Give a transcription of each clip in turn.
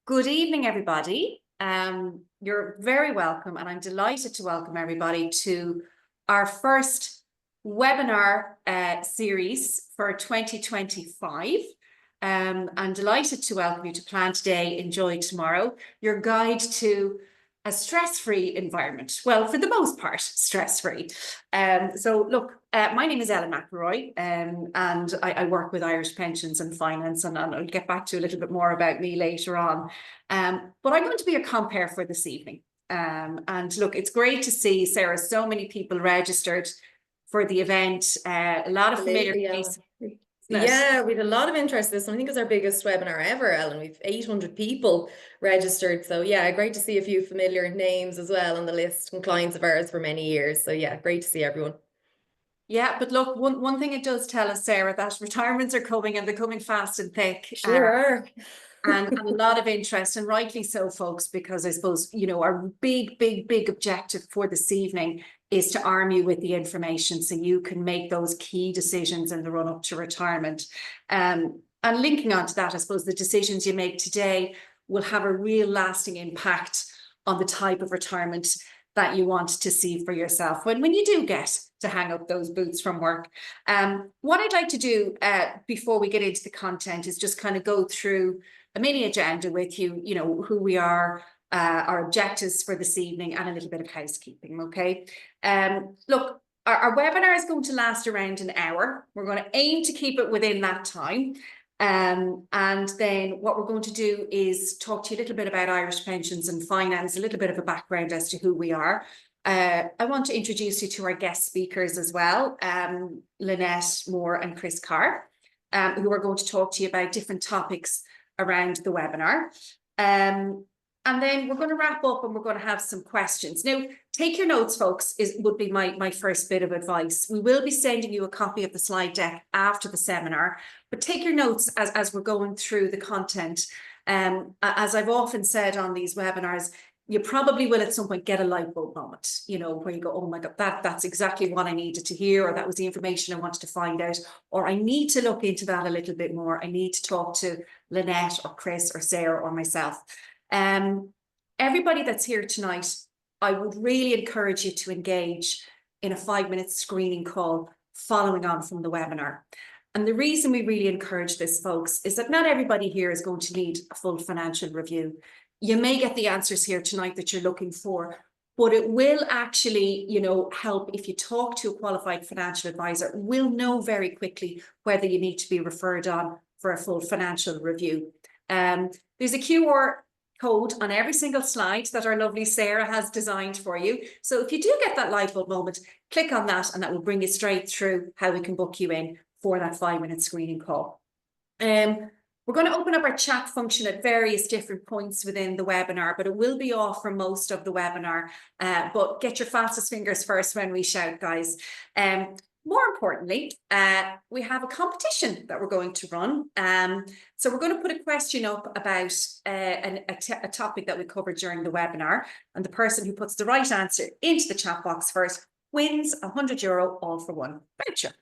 Good evening, everybody. You're very welcome, and I'm delighted to welcome everybody to our first webinar series for 2025. I'm delighted to welcome you to Plan Today, Enjoy Tomorrow, your guide to a stress-free environment. Well, for the most part, stress-free. So look, my name is McElroy, and I work with Irish Pensions and Finance, and I'll get back to a little bit more about me later on. But I'm going to be your compere for this evening. And look, it's great to see, Sarah, so many people registered for the event, a lot of familiar faces. Yeah, we had a lot of interest in this. I think it's our biggest webinar ever, Ellen. We've 800 people registered. So yeah, great to see a few familiar names as well on the list and clients of ours for many years. So yeah, great to see everyone. Yeah, but look, one thing it does tell us, Sarah, that retirements are coming and they're coming fast and thick. Sure. And a lot of interest, and rightly so, folks, because I suppose, you know, our big objective for this evening is to arm you with the information so you can make those key decisions in the run up to retirement. And linking on to that, I suppose the decisions you make today will have a real lasting impact on the type of retirement that you want to see for yourself when you do get to hang up those boots from work. What I'd like to do before we get into the content is just kind of go through a mini agenda with you, you know, who we are, our objectives for this evening, and a little bit of housekeeping, okay? Look, our webinar is going to last around an hour. We're going to aim to keep it within that time. And then what we're going to do is talk to you a little bit about Irish Pensions and Finance, a little bit of a background as to who we are. I want to introduce you to our guest speakers as well, Lynette Moore and Chris Carr, who are going to talk to you about different topics around the webinar. And then we're going to wrap up and we're going to have some questions. Now, take your notes, folks, would be my first bit of advice. We will be sending you a copy of the slide deck after the seminar, but take your notes as we're going through the content. As I've often said on these webinars, you probably will at some point get a light bulb moment, you know, where you go, oh my God, that's exactly what I needed to hear, or that was the information I wanted to find out, or I need to look into that a little bit more. I need to talk to Lynette or Chris or Sarah or myself. Everybody that's here tonight, I would really encourage you to engage in a 5-minute screening call following on from the webinar. And the reason we really encourage this, folks, is that not everybody here is going to need a full financial review. You may get the answers here tonight that you're looking for, but it will actually, you know, help if you talk to a qualified financial advisor. We'll know very quickly whether you need to be referred on for a full financial review. There's a QR code on every single slide that our lovely Sarah has designed for you. So if you do get that light bulb moment, click on that and that will bring you straight through how we can book you in for that 5-minute screening call. We're going to open up our chat function at various different points within the webinar, but it will be off for most of the webinar. But get your fastest fingers first when we shout, guys. More importantly, we have a competition that we're going to run. So we're going to put a question up about a topic that we covered during the webinar. And the person who puts the right answer into the chat box first wins €100 all for one voucher.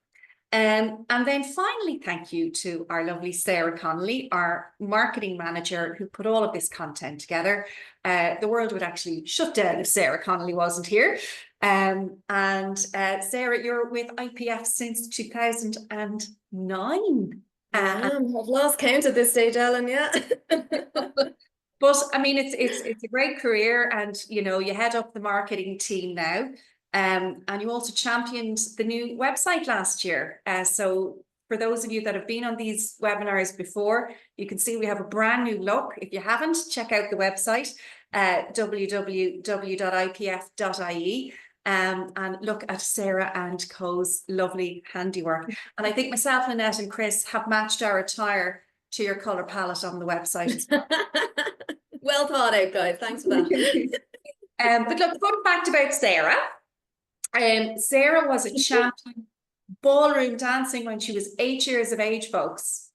And then finally, thank you to our lovely Sarah Connolly, our marketing manager, who put all of this content together. The world would actually shut down if Sarah Connolly wasn't here. And Sarah, you're with IPF since 2009. I've lost count at this stage, Ellen, yeah. But I mean, it's a great career, and you know, you head up the marketing team now. And you also championed the new website last year. So for those of you that have been on these webinars before, you can see we have a brand new look. If you haven't, check out the website, www.ipf.ie. And look at Sarah and Co.'s lovely handiwork. And I think myself, Lynette and Chris have matched our attire to your colour palette on the website. Well thought out, guys. Thanks for that. But look, fun fact about Sarah. Sarah was a champion ballroom dancing when she was 8 years of age, folks.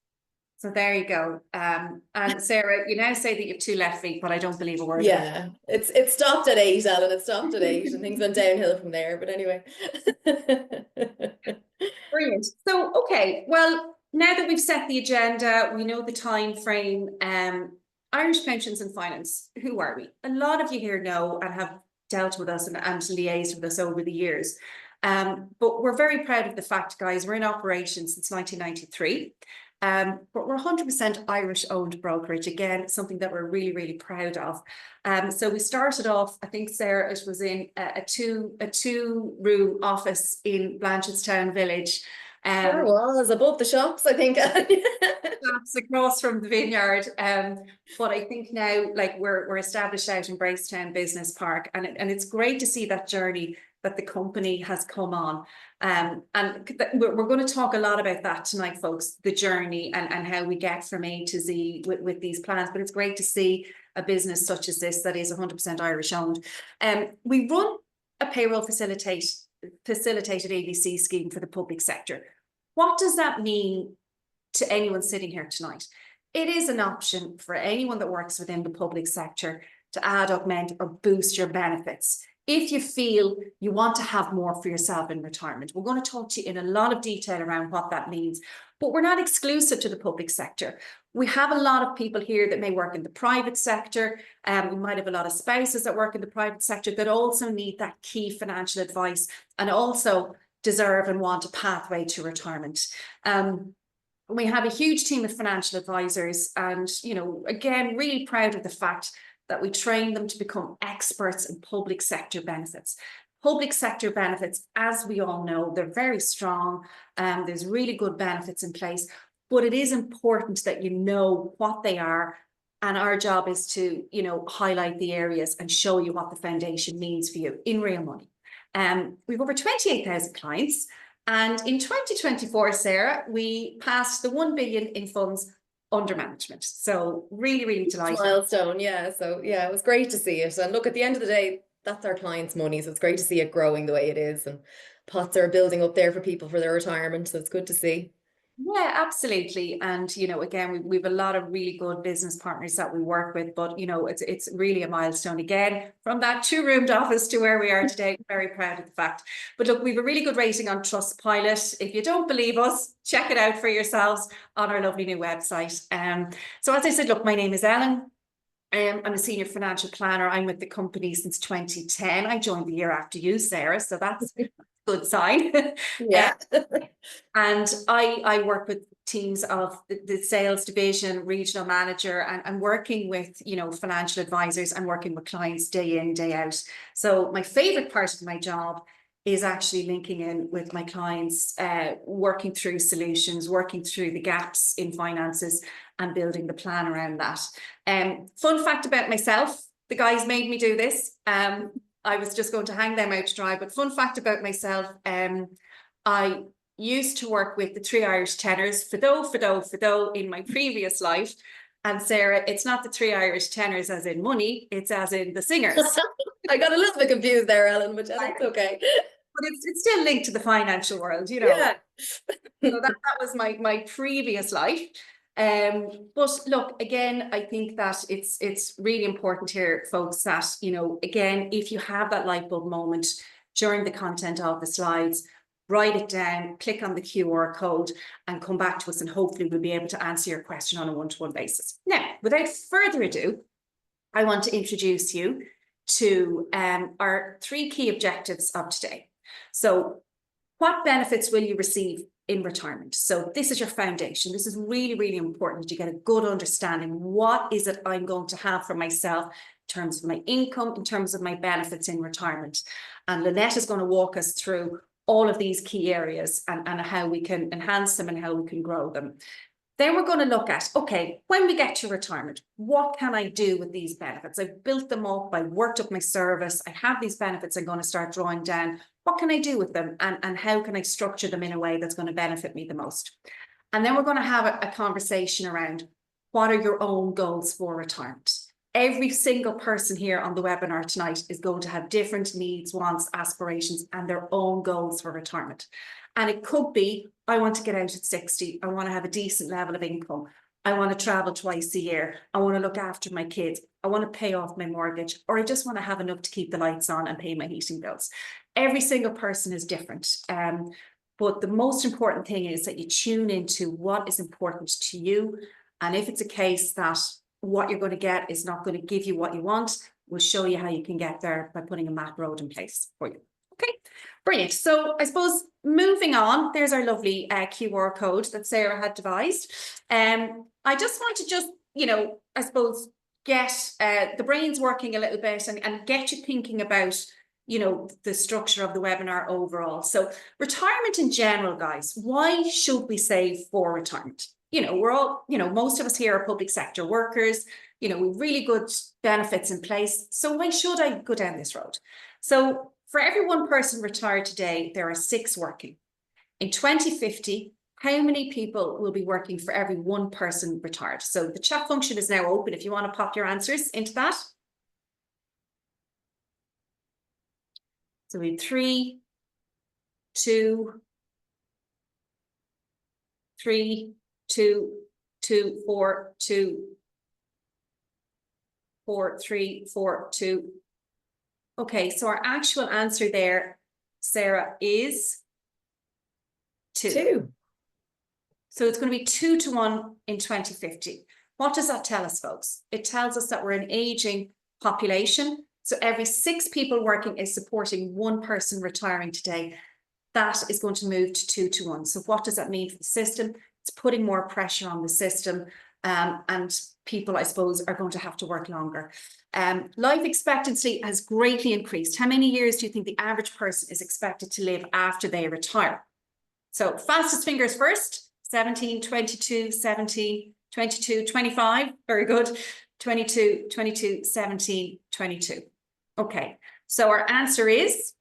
So there you go. And Sarah, you now say that you have 2 left feet, but I don't believe a word. Yeah, it stopped at 8, Ellen. It stopped at 8, and things went downhill from there. But anyway. Brilliant. So, okay, well, now that we've set the agenda, we know the time frame. Irish Pensions and Finance, who are we? A lot of you here know and have dealt with us and liaised with us over the years. But we're very proud of the fact, guys, we're in operation since 1993. But we're 100% Irish owned brokerage. Again, something that we're really, really proud of. So we started off, I think, Sarah, it was in a two-room office in Blanchardstown Village. Sure was above the shops, I think. That's across from the vineyard. But I think now, like, we're established out in Bracetown Business Park, and it's great to see that journey that the company has come on. And we're going to talk a lot about that tonight, folks, the journey and how we get from A to Z with these plans. But it's great to see a business such as this that is 100% Irish owned. We run a payroll facilitated ABC scheme for the public sector. What does that mean to anyone sitting here tonight? It is an option for anyone that works within the public sector to add, augment, or boost your benefits if you feel you want to have more for yourself in retirement. We're going to talk to you in a lot of detail around what that means, but we're not exclusive to the public sector. We have a lot of people here that may work in the private sector. We might have a lot of spouses that work in the private sector that also need that key financial advice and also deserve and want a pathway to retirement. We have a huge team of financial advisors and, you know, again, really proud of the fact that we train them to become experts in public sector benefits. Public sector benefits, as we all know, they're very strong. There's really good benefits in place, but it is important that you know what they are. And our job is to, you know, highlight the areas and show you what the foundation means for you in real money. We've over 28,000 clients. And in 2024, Sarah, we passed the 1 billion in funds under management. So really, really delighted. Milestone, yeah. So yeah, it was great to see it. And look, at the end of the day, that's our clients' money. So it's great to see it growing the way it is. And pots are building up there for people for their retirement. So it's good to see. Yeah, absolutely. And, you know, again, we have a lot of really good business partners that we work with, but, you know, it's really a milestone again from that two-roomed office to where we are today. Very proud of the fact. But look, we have a really good rating on Trustpilot. If you don't believe us, check it out for yourselves on our lovely new website. So as I said, look, my name is Ellen. I'm a senior financial planner. I'm with the company since 2010. I joined the year after you, Sarah. So that's a good sign. Yeah. And I work with teams of the sales division, regional manager, and working with, you know, financial advisors and working with clients day in, day out. So my favorite part of my job is actually linking in with my clients, working through solutions, working through the gaps in finances and building the plan around that. Fun fact about myself, the guys made me do this. I was just going to hang them out to dry, but fun fact about myself, I used to work with the three Irish tenors, Fido in my previous life. And Sarah, it's not the three Irish tenors as in money, it's as in the singers. I got a little bit confused there, Ellen, but that's okay. But it's still linked to the financial world, you know. Yeah. So that was my previous life. But look, again, I think that it's really important here, folks, that, you know, again, if you have that light bulb moment during the content of the slides, write it down, click on the QR code and come back to us, and hopefully we'll be able to answer your question on a one-to-one basis. Now, without further ado, I want to introduce you to our three key objectives of today. So what benefits will you receive in retirement? So this is your foundation. This is really, really important to get a good understanding. What is it I'm going to have for myself in terms of my income, in terms of my benefits in retirement? And Lynette is going to walk us through all of these key areas and how we can enhance them and how we can grow them. Then we're going to look at, okay, when we get to retirement, what can I do with these benefits? I've built them up, I've worked up my service, I have these benefits I'm going to start drawing down. What can I do with them, and how can I structure them in a way that's going to benefit me the most? And then we're going to have a conversation around what are your own goals for retirement? Every single person here on the webinar tonight is going to have different needs, wants, aspirations, and their own goals for retirement. And it could be, I want to get out at 60. I want to have a decent level of income. I want to travel twice a year. I want to look after my kids. I want to pay off my mortgage, or I just want to have enough to keep the lights on and pay my heating bills. Every single person is different. But the most important thing is that you tune into what is important to you. And if it's a case that what you're going to get is not going to give you what you want. We'll show you how you can get there by putting a map road in place for you. Okay, brilliant. So I suppose moving on, there's our lovely QR code that Sarah had devised. I just want to just, you know, I suppose get the brains working a little bit and get you thinking about, you know, the structure of the webinar overall. So retirement in general, guys, why should we save for retirement? You know, we're all, you know, most of us here are public sector workers, you know, with really good benefits in place. So why should I go down this road? So for every one person retired today, there are 6 working. In 2050, how many people will be working for every one person retired? So the chat function is now open if you want to pop your answers into that. So we have 3, 2, 3, 2, 2, 4, 2, 4, 3, 4, 2. Okay, so our actual answer there, Sarah, is 2. So it's going to be 2 to 1 in 2050. What does that tell us, folks? It tells us that we're an aging population. So every 6 people working is supporting 1 person retiring today. That is going to move to 2 to 1. So what does that mean for the system? It's putting more pressure on the system, and people, I suppose, are going to have to work longer. Life expectancy has greatly increased. How many years do you think the average person is expected to live after they retire? So fastest fingers first. 17, 22, 17, 22, 25. Very good. 22, 22, 17, 22. Okay. So our answer is,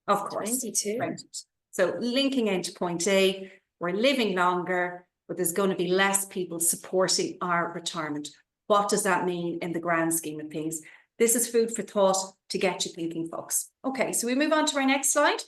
of course, 22. 20. So linking into point A, we're living longer, but there's going to be less people supporting our retirement. What does that mean in the grand scheme of things? This is food for thought to get you thinking, folks. Okay, so we move on to our next slide.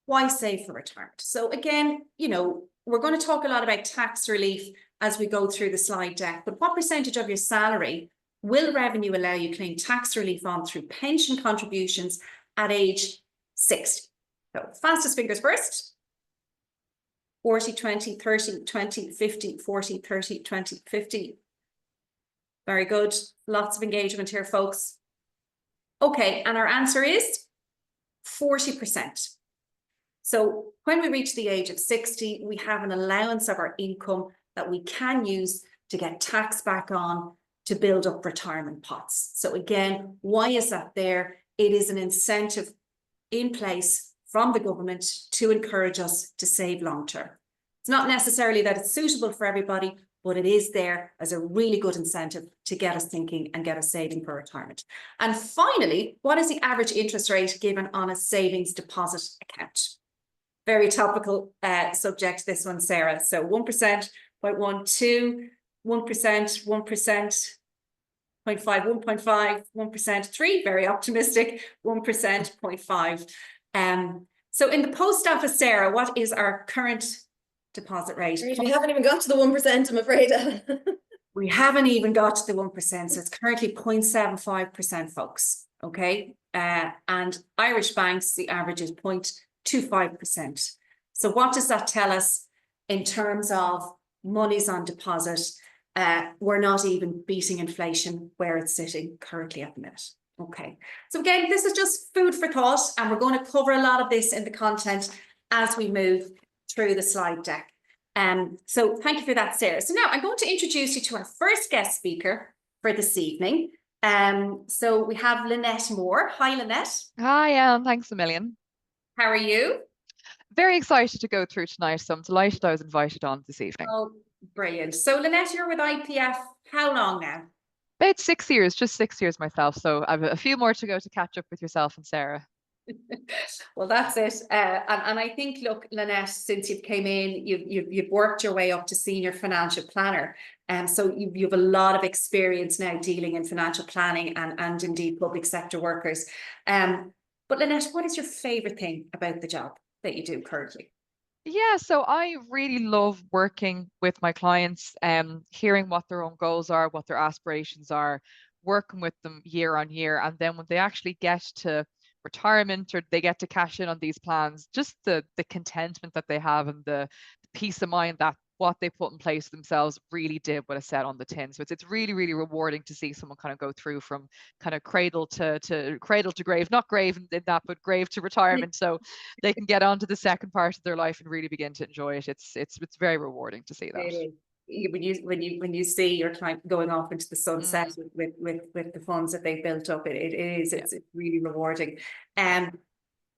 Why save for retirement? So again, you know, we're going to talk a lot about tax relief as we go through the slide deck, but what percentage of your salary will revenue allow you claim tax relief on through pension contributions at age 60? So fastest fingers first. 40, 20, 30, 20, 50, 40, 30, 20, 50. Very good. Lots of engagement here, folks. Okay, and our answer is 40%. So when we reach the age of 60, we have an allowance of our income that we can use to get tax back on to build up retirement pots. So again, why is that there? It is an incentive in place from the government to encourage us to save long term. It's not necessarily that it's suitable for everybody, but it is there as a really good incentive to get us thinking and get us saving for retirement. And finally, what is the average interest rate given on a savings deposit account? Very topical subject, this one, Sarah. So 1%, 0.12, 1%, 1%, 0.5, 1.5, 1%, 3, very optimistic, 1%, 0.5. So in the post office, Sarah, what is our current deposit rate? We haven't even got to the 1%, I'm afraid. We haven't even got to the 1%. So it's currently 0.75%, folks. Okay. And Irish banks, the average is 0.25%. So what does that tell us in terms of monies on deposit? We're not even beating inflation where it's sitting currently at the minute. Okay. So again, this is just food for thought, and we're going to cover a lot of this in the content as we move through the slide deck. So thank you for that, Sarah. So now I'm going to introduce you to our first guest speaker for this evening. So we have Lynette Moore. Hi, Lynette. Hi, thanks a million. How are you? Very excited to go through tonight, so I'm delighted I was invited on this evening. Oh, brilliant. So Lynette, you're with IPF how long now? About 6 years, just 6 years myself, so I have a few more to go to catch up with yourself and Sarah. Well, that's it. And I think, look, Lynette, since you came in, you've worked your way up to senior financial planner. So you have a lot of experience now dealing in financial planning and indeed public sector workers. But Lynette, what is your favourite thing about the job that you do currently? Yeah, so I really love working with my clients, hearing what their own goals are, what their aspirations are, working with them year on year. And then when they actually get to retirement or they get to cash in on these plans, just the contentment that they have and the peace of mind that what they put in place themselves really did what it said on the tin. So it's really, really rewarding to see someone kind of go through from kind of cradle to grave, not grave in that, but grave to retirement. So they can get on to the second part of their life and really begin to enjoy it. It's very rewarding to see that. It is. When you see your client going off into the sunset with the funds that they've built up, it's really rewarding.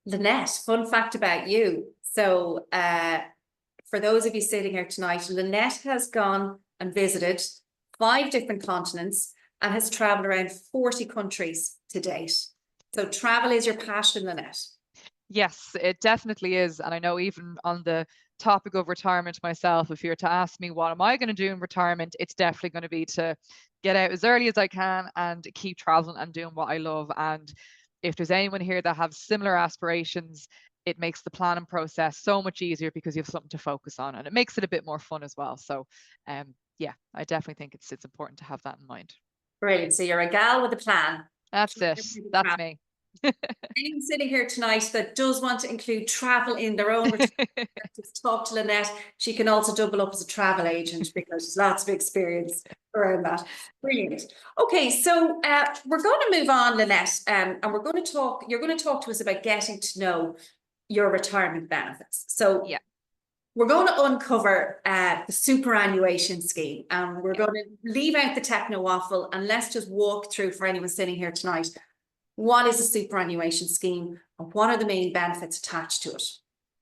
Lynette, fun fact about you. So for those of you sitting here tonight, Lynette has gone and visited 5 different continents and has traveled around 40 countries to date. So travel is your passion, Lynette. Yes, it definitely is. And I know even on the topic of retirement myself, if you're to ask me what am I going to do in retirement, it's definitely going to be to get out as early as I can and keep traveling and doing what I love. And if there's anyone here that have similar aspirations, it makes the planning process so much easier because you have something to focus on, and it makes it a bit more fun as well. So yeah, I definitely think it's important to have that in mind. Brilliant. So you're a gal with a plan. That's it. That's me. Anyone sitting here tonight that does want to include travel in their own just talk to Lynette. She can also double up as a travel agent because there's lots of experience around that. Brilliant. Okay, so we're going to move on, Lynette, and we're going to talk. You're going to talk to us about getting to know your retirement benefits. So yeah, we're going to uncover the superannuation scheme, and we're going to leave out the techno waffle, and let's just walk through for anyone sitting here tonight. What is a superannuation scheme and what are the main benefits attached to it?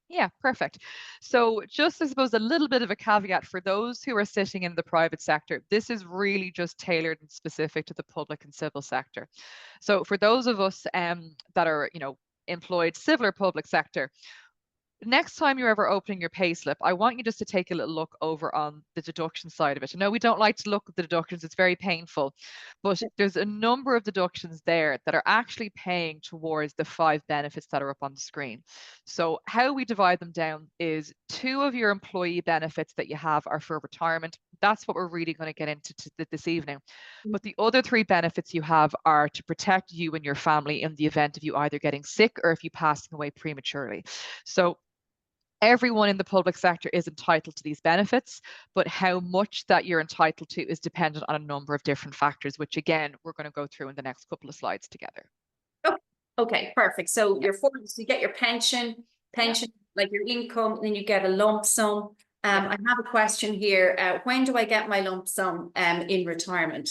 Yeah, perfect. So just, I suppose, a little bit of a caveat for those who are sitting in the private sector. This is really just tailored and specific to the public and civil sector. So for those of us that are, employed civil or public sector, next time you're ever opening your payslip, I want you just to take a little look over on the deduction side of it. I know we don't like to look at the deductions, it's very painful, but there's a number of deductions there that are actually paying towards the 5 benefits that are up on the screen. So how we divide them down is 2 of your employee benefits that you have are for retirement. That's what we're really going to get into this evening. But the other 3 benefits you have are to protect you and your family in the event of you either getting sick or if you passing away prematurely. So everyone in the public sector is entitled to these benefits, but how much that you're entitled to is dependent on a number of different factors, which again, we're going to go through in the next couple of slides together. Okay, perfect. So you get your pension, like your income, and then you get a lump sum. I have a question here. When do I get my lump sum in retirement?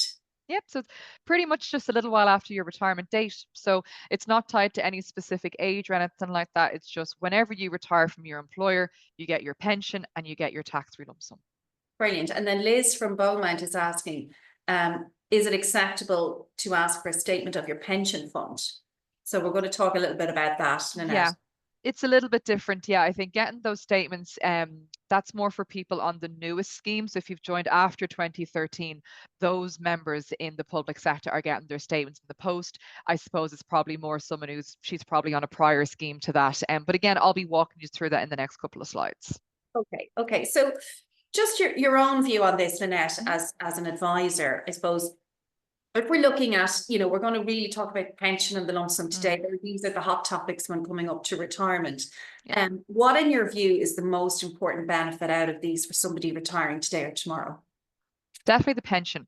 Yep, so it's pretty much just a little while after your retirement date. So it's not tied to any specific age or anything like that. It's just whenever you retire from your employer, you get your pension and you get your tax-free lump sum. Brilliant. And then Liz from Beaumont is asking, is it acceptable to ask for a statement of your pension fund? So we're going to talk a little bit about that, Lynette. Yeah, it's a little bit different. Yeah, I think getting those statements, that's more for people on the newest scheme. So if you've joined after 2013, those members in the public sector are getting their statements in the post. I suppose it's probably more someone she's probably on a prior scheme to that. But again, I'll be walking you through that in the next couple of slides. Okay. So just your own view on this, Lynette, as an advisor, I suppose. If we're looking at, we're going to really talk about pension and the lump sum today. These are the hot topics when coming up to retirement. What, in your view, is the most important benefit out of these for somebody retiring today or tomorrow? Definitely the pension.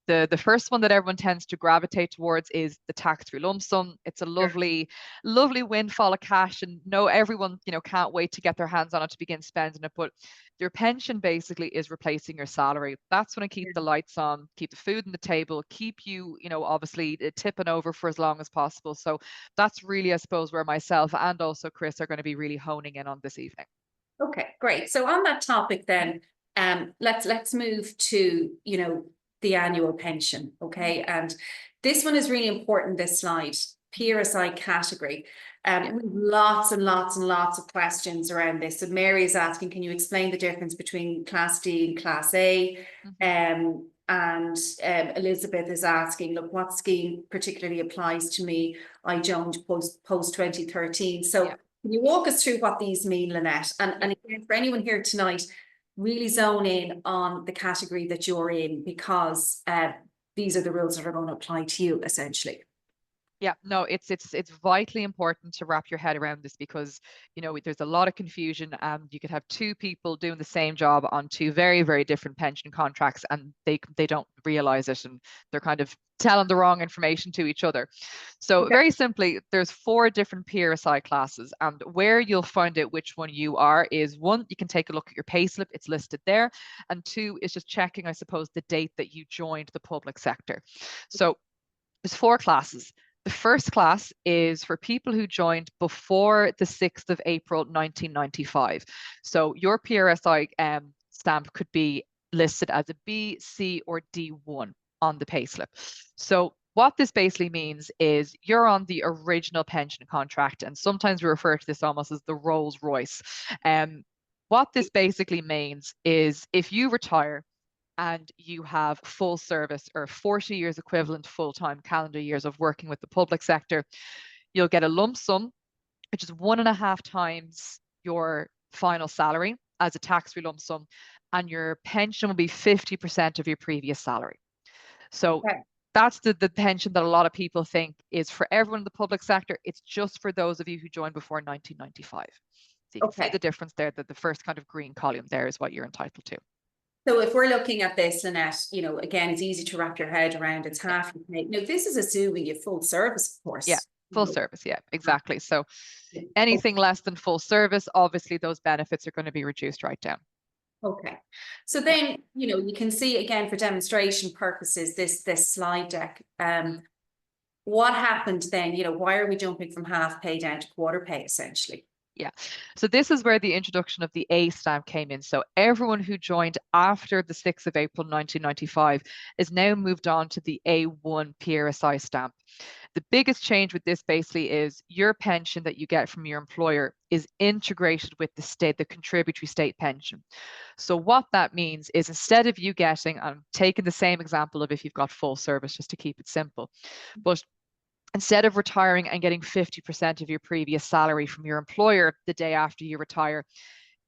The first one that everyone tends to gravitate towards is the tax-free lump sum. It's a lovely windfall of cash, and everyone can't wait to get their hands on it to begin spending it. But your pension basically is replacing your salary. That's going to keep the lights on, keep the food on the table, keep you obviously tipping over for as long as possible. So that's really, I suppose, where myself and also Chris are going to be really honing in on this evening. Okay, great. So on that topic then, let's move to the annual pension. Okay, and this one is really important, this slide, PRSI category. We have lots and lots and lots of questions around this. So Mary is asking, can you explain the difference between Class D and Class A? And Elizabeth is asking, look, what scheme particularly applies to me? I joined post 2013. So can you walk us through what these mean, Lynette? And again, for anyone here tonight, really zone in on the category that you're in, because these are the rules that are going to apply to you, essentially. Yeah, no, it's vitally important to wrap your head around this because, there's a lot of confusion and you could have two people doing the same job on two very, very different pension contracts and they don't realize it and they're kind of telling the wrong information to each other. So Okay. very simply, there's 4 different PRSI classes, and where you'll find out which one you are is, 1, you can take a look at your payslip, it's listed there, and 2 is just checking, I suppose, the date that you joined the public sector. So there's 4 classes. The first class is for people who joined before the 6th of April 1995. So your PRSI stamp could be listed as a B, C, or D1 on the payslip. So what this basically means is you're on the original pension contract, and sometimes we refer to this almost as the Rolls Royce. What this basically means is if you retire and you have full service or 40 years equivalent full-time calendar years of working with the public sector, you'll get a lump sum, which is 1.5 times your final salary as a tax-free lump sum, and your pension will be 50% of your previous salary. So Okay. that's the pension that a lot of people think is for everyone in the public sector. It's just for those of you who joined before 1995. So you can see Okay. the difference there, that the first kind of green column there is what you're entitled to. So if we're looking at this, Lynette, again, it's easy to wrap your head around. It's half. Now, this is assuming you full service, of course. Yeah, full service. Yeah, exactly. So Yeah. anything less than full service, obviously those benefits are going to be reduced right down. Okay. So then, you can see again for demonstration purposes, this slide deck. What happened then? Why are we jumping from half pay down to quarter pay essentially? Yeah. So this is where the introduction of the A stamp came in. So everyone who joined after the 6th of April 1995 is now moved on to the A1 PRSI stamp. The biggest change with this basically is your pension that you get from your employer is integrated with the contributory state pension. So what that means is, instead of you getting, I'm taking the same example of if you've got full service just to keep it simple, but instead of retiring and getting 50% of your previous salary from your employer the day after you retire,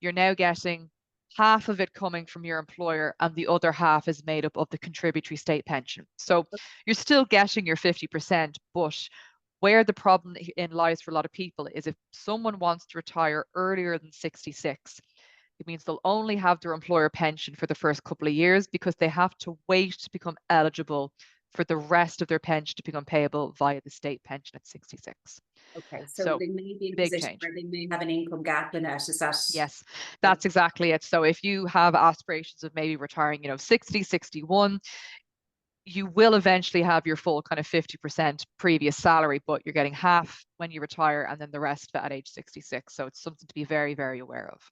you're now getting half of it coming from your employer and the other half is made up of the contributory state pension. So you're still getting your 50%, but where the problem in lies for a lot of people is if someone wants to retire earlier than 66, it means they'll only have their employer pension for the first couple of years because they have to wait to become eligible for the rest of their pension to become payable via the state pension at 66. Okay, so So they may be in a big position change. where they may have an income gap, Lynette. Is that? Yes, that's exactly it. So if you have aspirations of maybe retiring, 60, 61, you will eventually have your full kind of 50% previous salary, but you're getting half when you retire and then the rest at age 66. So it's something to be very, very aware of.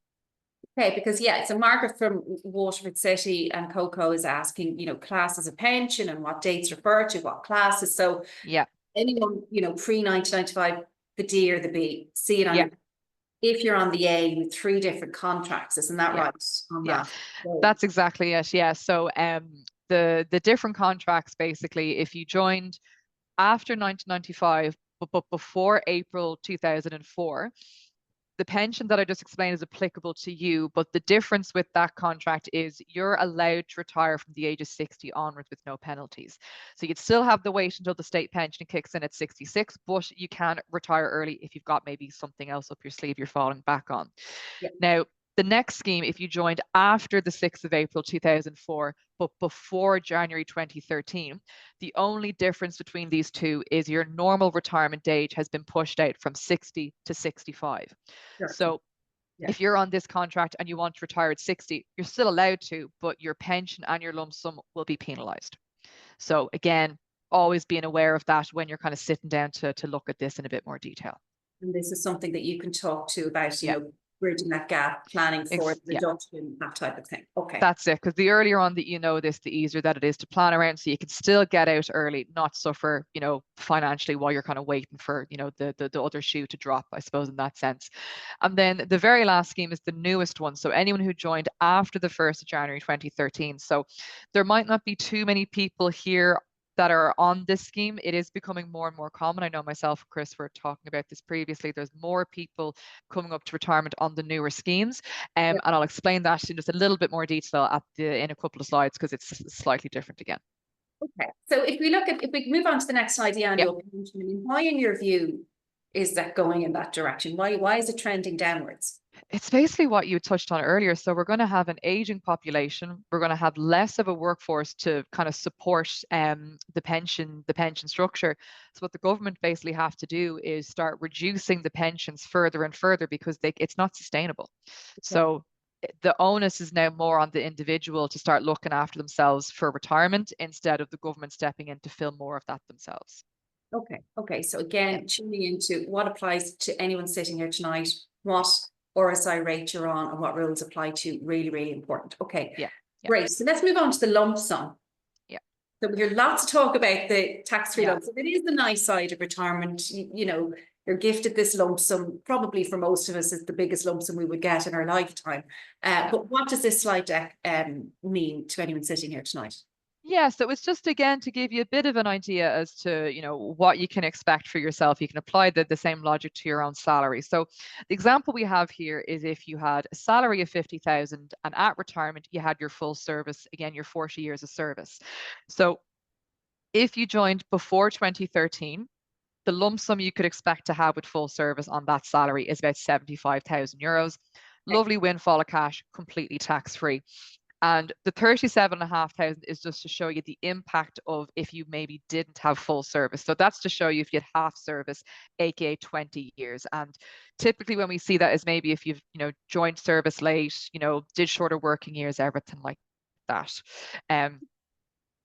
Okay, because so Margaret from Waterford City and Coco is asking, classes of pension and what dates refer to what classes. So Yeah, anyone, pre-1995, the D or the B, see it on yeah, if you're on the A with 3 different contracts, isn't that yeah, right? On yeah. that. So, That's exactly it. Yeah. So the different contracts, basically, if you joined after 1995, but before April 2004, the pension that I just explained is applicable to you, but the difference with that contract is you're allowed to retire from the age of 60 onwards with no penalties. So you'd still have the wait until the state pension kicks in at 66, but you can retire early if you've got maybe something else up your sleeve you're falling back on. yeah. Now, the next scheme, if you joined after the 6th of April 2004, but before January 2013, the only difference between these two is your normal retirement age has been pushed out from 60 to 65. Sure. So Yeah. if you're on this contract and you want to retire at 60, you're still allowed to, but your pension and your lump sum will be penalized. So again, always being aware of that when you're kind of sitting down to look at this in a bit more detail. And this is something that you can talk to about, Yeah. bridging that gap, planning for the Yeah. reduction, that type of thing. Okay. That's it. Because the earlier on that you know this, the easier that it is to plan around, so you can still get out early, not suffer, financially while you're kind of waiting for, the other shoe to drop, I suppose, in that sense. And then the very last scheme is the newest one. So anyone who joined after the 1st of January 2013. So there might not be too many people here that are on this scheme. It is becoming more and more common. I know myself and Chris were talking about this previously. There's more people coming up to retirement on the newer schemes. And I'll explain that in just a little bit more detail in a couple of slides because it's slightly different again. Okay, so if we move on to the next slide, the annual pension, I mean, why in your view is that going in that direction? Why is it trending downwards? It's basically what you touched on earlier. So we're going to have an aging population. We're going to have less of a workforce to kind of support the pension structure. So what the government basically have to do is start reducing the pensions further and further because it's not sustainable. So the onus is now more on the individual to start looking after themselves for retirement instead of the government stepping in to fill more of that themselves. Okay. So again, tuning into what applies to anyone sitting here tonight, what RSI rate you're on and what rules apply to you, really, really important. Okay, great. So let's move on to the lump sum. So we hear lots of talk about the tax-free lump sum. It is the nice side of retirement. You know, you're gifted this lump sum, probably for most of us, is the biggest lump sum we would get in our lifetime. But what does this slide deck mean to anyone sitting here tonight? Yeah, so it's just again to give you a bit of an idea as to, you know, what you can expect for yourself. You can apply the same logic to your own salary. So the example we have here is if you had a salary of 50,000 and at retirement you had your full service, again, your 40 years of service. So if you joined before 2013, the lump sum you could expect to have with full service on that salary is about 75,000 euros. Lovely windfall of cash, completely tax-free. And the 37,500 is just to show you the impact of if you maybe didn't have full service. So that's to show you if you had half service, aka 20 years. And typically when we see that is maybe if you've, you know, joined service late, you know, did shorter working years, everything like that.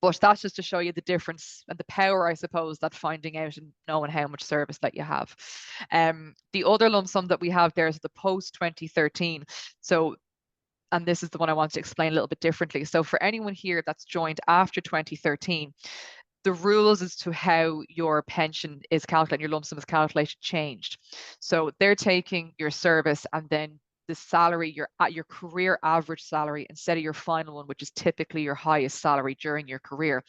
But that's just to show you the difference and the power, I suppose, that finding out and knowing how much service that you have. The other lump sum that we have there is the post 2013. So, and this is the one I want to explain a little bit differently. So for anyone here that's joined after 2013, the rules as to how your pension is calculated, your lump sum is calculated, changed. So they're taking your service and then the salary, your career average salary instead of your final one, which is typically your highest salary during your career.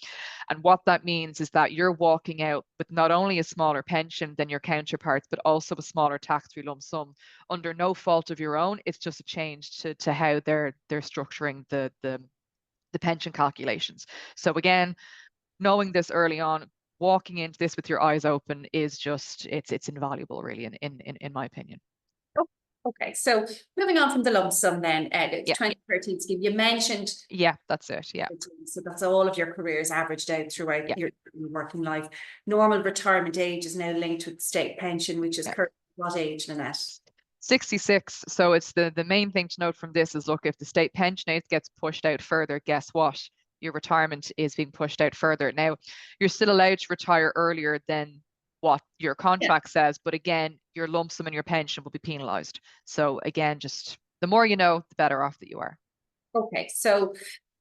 And what that means is that you're walking out with not only a smaller pension than your counterparts, but also a smaller tax-free lump sum under no fault of your own. It's just a change to how they're structuring the pension calculations. So again, knowing this early on, walking into this with your eyes open is just it's invaluable, really, in my opinion. Okay, so moving on from the lump sum then, 2013 scheme, you mentioned. Yeah, that's it, yeah. So that's all of your careers averaged out throughout your working life. Normal retirement age is now linked with state pension, which is currently what age, Lynette? 66. So it's the main thing to note from this is, look, if the state pension age gets pushed out further, guess what? Your retirement is being pushed out further. Now, you're still allowed to retire earlier than what your contract says, but again, your lump sum and your pension will be penalized. So again, just the more you know, the better off that you are. Okay, so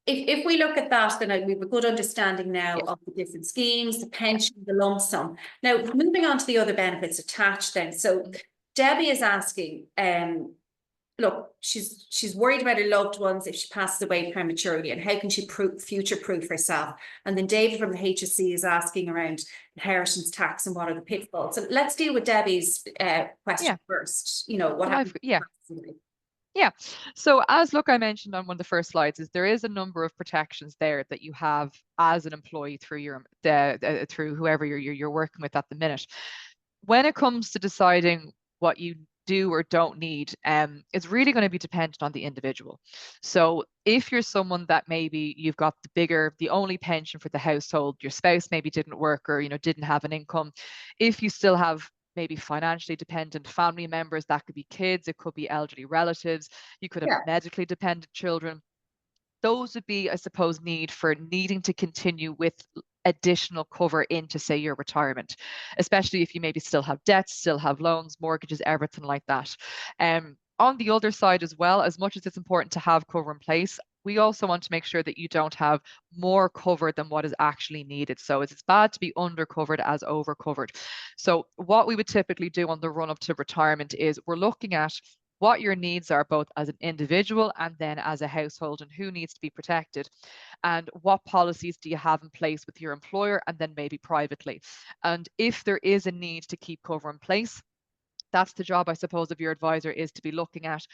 if we look at that, then we have a good understanding now of the different schemes, the pension, the lump sum. Now, moving on to the other benefits attached then. So Debbie is asking, look, she's worried about her loved ones if she passes away prematurely, and how can she future-proof herself? And then David from the HSC is asking around inheritance tax and what are the pitfalls. So let's deal with Debbie's question first. You know, what happens? Yeah. So as I mentioned on one of the first slides, is there is a number of protections there that you have as an employee through through whoever you're working with at the minute. When it comes to deciding what you do or don't need, it's really going to be dependent on the individual. So if you're someone that maybe you've got the only pension for the household, your spouse maybe didn't work or, you know, didn't have an income, if you still have maybe financially dependent family members, that could be kids, it could be elderly relatives, you could have medically dependent children, those would be, I suppose, needing to continue with additional cover into, say, your retirement, especially if you maybe still have debts, still have loans, mortgages, everything like that. On the other side as well, as much as it's important to have cover in place, we also want to make sure that you don't have more cover than what is actually needed. So it's bad to be undercovered as overcovered. So what we would typically do on the run up to retirement is we're looking at what your needs are, both as an individual and then as a household, and who needs to be protected, and what policies do you have in place with your employer and then maybe privately. And if there is a need to keep cover in place, that's the job, I suppose, of your advisor, is to be looking at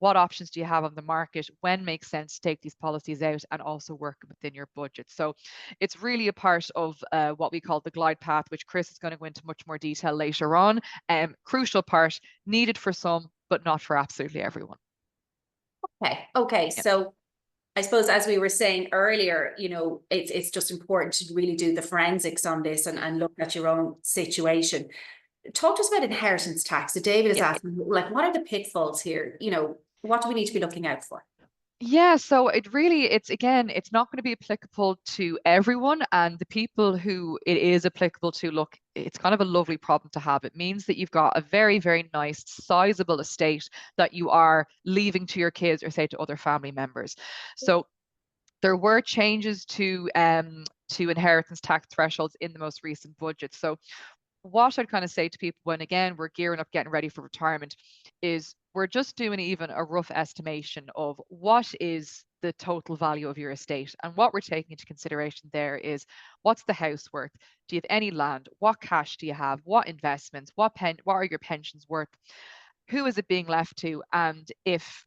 what options do you have on the market, when makes sense to take these policies out, and also working within your budget. So it's really a part of what we call the glide path, which Chris is going to go into much more detail later on. Crucial part, needed for some, but not for absolutely everyone. Okay. Yeah. So I suppose, as we were saying earlier, you know, it's just important to really do the forensics on this and look at your own situation. Talk to us about inheritance tax. So David is asking, like, what are the pitfalls here? You know, what do we need to be looking out for? Yeah, so it's again, it's not going to be applicable to everyone, and the people who it is applicable to, look, it's kind of a lovely problem to have. It means that you've got a very, very nice, sizable estate that you are leaving to your kids or say to other family members. So there were changes to inheritance tax thresholds in the most recent budget. So what I'd kind of say to people when, again, we're gearing up, getting ready for retirement, is we're just doing even a rough estimation of what is the total value of your estate. And what we're taking into consideration there is, what's the house worth? Do you have any land? What cash do you have? What investments? What are your pensions worth? Who is it being left to? And if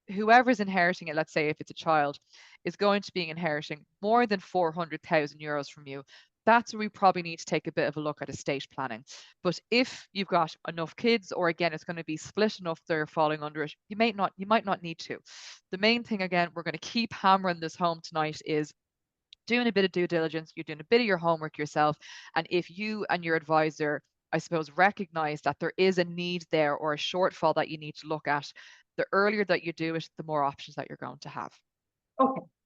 whoever's inheriting it, let's say if it's a child, is going to be inheriting more than 400,000 euros from you, that's where we probably need to take a bit of a look at estate planning. But if you've got enough kids, or again, it's going to be split enough they're falling under it, you might not need to. The main thing, again, we're going to keep hammering this home tonight, is doing a bit of due diligence. You're doing a bit of your homework yourself. And if you and your advisor, I suppose, recognize that there is a need there or a shortfall that you need to look at, the earlier that you do it, the more options that you're going to have.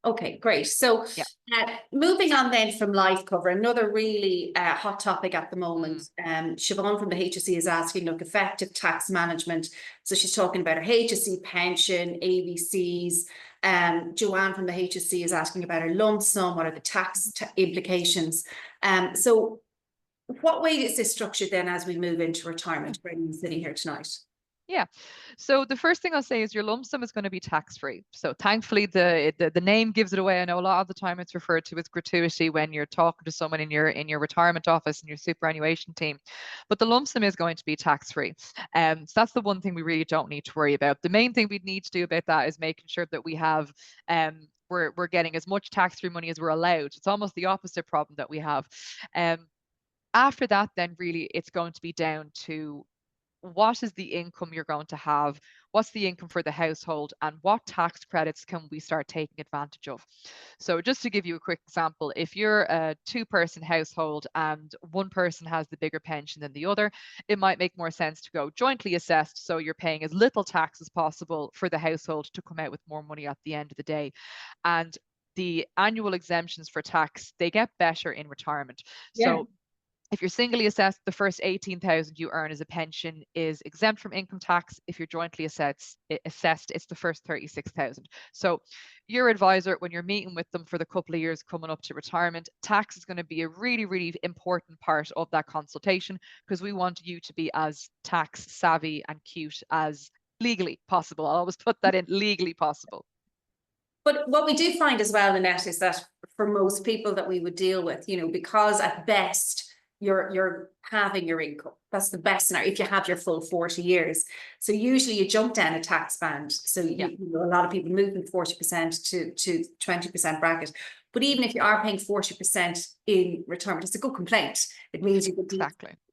Okay, great. So Yeah. Moving on then from life cover, another really hot topic at the moment. Siobhan from the HSE is asking, look, effective tax management. So she's talking about her HSE pension, ABCs. Joanne from the HSE is asking about her lump sum. What are the tax implications? So what way is this structured then as we move into retirement? Brendan sitting here tonight. Yeah. So the first thing I'll say is your lump sum is going to be tax-free. So thankfully, the name gives it away. I know a lot of the time it's referred to as gratuity when you're talking to someone in your retirement office and your superannuation team, but the lump sum is going to be tax-free. So that's the one thing we really don't need to worry about. The main thing we need to do about that is making sure that we have we're getting as much tax-free money as we're allowed. It's almost the opposite problem that we have. After that, then really it's going to be down to, what is the income you're going to have, what's the income for the household, and what tax credits can we start taking advantage of. So just to give you a quick example, if you're a two-person household and one person has the bigger pension than the other, it might make more sense to go jointly assessed, so you're paying as little tax as possible for the household to come out with more money at the end of the day. And the annual exemptions for tax, they get better in retirement. So if you're singly assessed, the first 18,000 you earn as a pension is exempt from income tax. If you're jointly assessed, it's the first 36,000. So your advisor, when you're meeting with them for the couple of years coming up to retirement, tax is going to be a really, really important part of that consultation, because we want you to be as tax savvy and cute as legally possible. I'll always put that in, legally possible. But what we do find as well, Lynette, is that for most people that we would deal with, you know, because at best, you're having your income. That's the best scenario if you have your full 40 years. So usually you jump down a tax band. So you know, a lot of people move from 40% to 20% bracket. But even if you are paying 40% in retirement, it's a good complaint. It means you get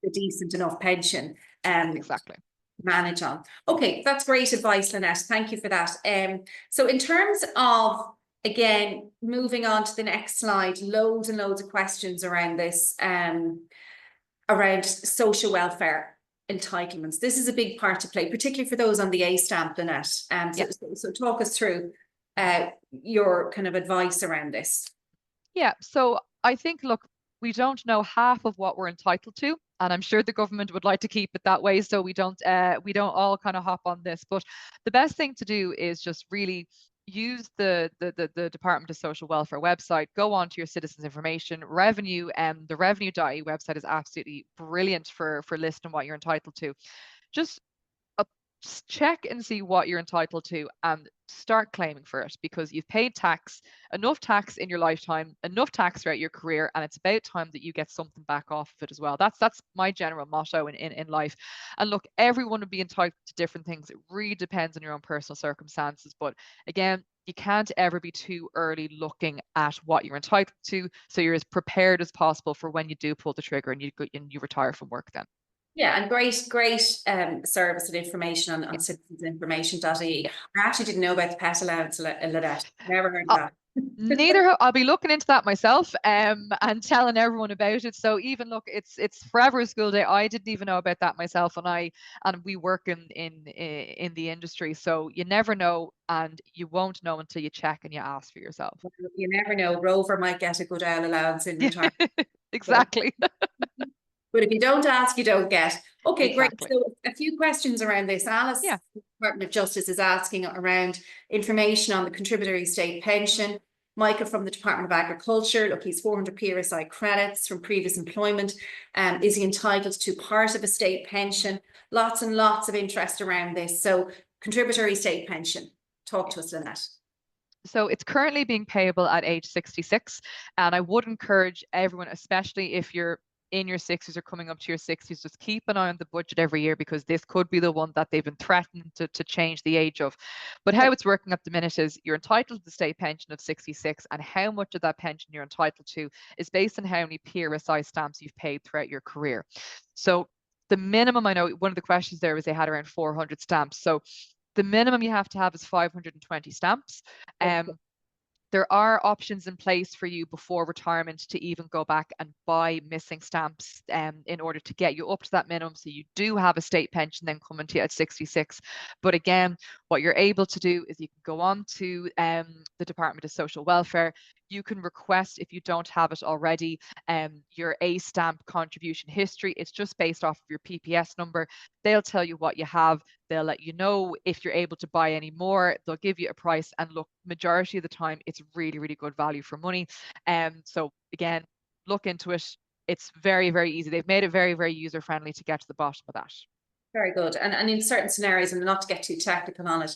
a decent enough pension. Manage on. Okay, that's great advice, Lynette. Thank you for that. So in terms of, again, moving on to the next slide, loads and loads of questions around this, around social welfare entitlements. This is a big part to play, particularly for those on the A stamp, Lynette. So talk us through your kind of advice around this. Yeah, so I think, look, we don't know half of what we're entitled to, and I'm sure the government would like to keep it that way, so we don't all kind of hop on this. But the best thing to do is just really use the Department of Social Welfare website. Go on to your citizens information, revenue, and the revenue.ie website is absolutely brilliant for listing what you're entitled to. Just check and see what you're entitled to and start claiming for it, because you've paid enough tax in your lifetime, enough tax throughout your career, and it's about time that you get something back off of it as well. That's my general motto in life. And look, everyone would be entitled to different things. It really depends on your own personal circumstances. But again, you can't ever be too early looking at what you're entitled to, so you're as prepared as possible for when you do pull the trigger and you retire from work then. Yeah, and great service and information on citizensinformation.ie. I actually didn't know about the pet allowance, Lynette. Never heard of that. I'll be looking into that myself and telling everyone about it. So even look, it's forever a school day. I didn't even know about that myself, and we work in the industry, so you never know, and you won't know until you check and you ask for yourself. You never know. Rover might get a good allowance in retirement. Exactly. But if you don't ask, you don't get. Okay, Exactly. great. So a few questions around this. Alice, Yeah. Department of Justice, is asking around information on the contributory state pension. Michael from the Department of Agriculture, look, he's 400 PRSI credits from previous employment. Is he entitled to part of a state pension? Lots and lots of interest around this. So contributory state pension, talk to us, Lynette. So it's currently being payable at age 66. And I would encourage everyone, especially if you're in your 60s or coming up to your 60s, just keep an eye on the budget every year, because this could be the one that they've been threatening to change the age of. But how it's working at the minute is you're entitled to the state pension of 66, and how much of that pension you're entitled to is based on how many PRSI stamps you've paid throughout your career. So the minimum, I know one of the questions there was they had around 400 stamps. So the minimum you have to have is 520 stamps. There are options in place for you before retirement to even go back and buy missing stamps in order to get you up to that minimum. So you do have a state pension then coming to you at 66. But again, what you're able to do is you can go on to the Department of Social Welfare. You can request, if you don't have it already, your A stamp contribution history. It's just based off of your PPS number. They'll tell you what you have. They'll let you know if you're able to buy any more. They'll give you a price. And look, majority of the time, it's really, really good value for money. So again, look into it. It's very, very easy. They've made it very, very user friendly to get to the bottom of that. Very good. And in certain scenarios, and not to get too technical on it,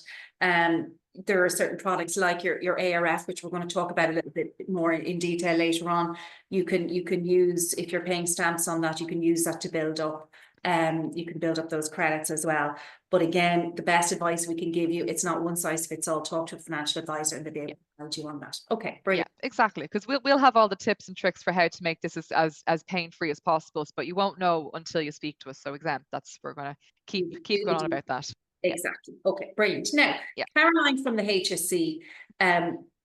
there are certain products like your ARF, which we're going to talk about a little bit more in detail later on. You can use, if you're paying stamps on that, you can use that to build up. You can build up those credits as well. But again, the best advice we can give you, it's not one size fits all. Talk to a financial advisor and they'll be able to help you on that. Okay, brilliant. Yeah, exactly. Because we'll have all the tips and tricks for how to make this as pain-free as possible, but you won't know until you speak to us. So again, we're going to keep going on about that. Exactly. Okay, brilliant. Now, yeah. Caroline from the HSC,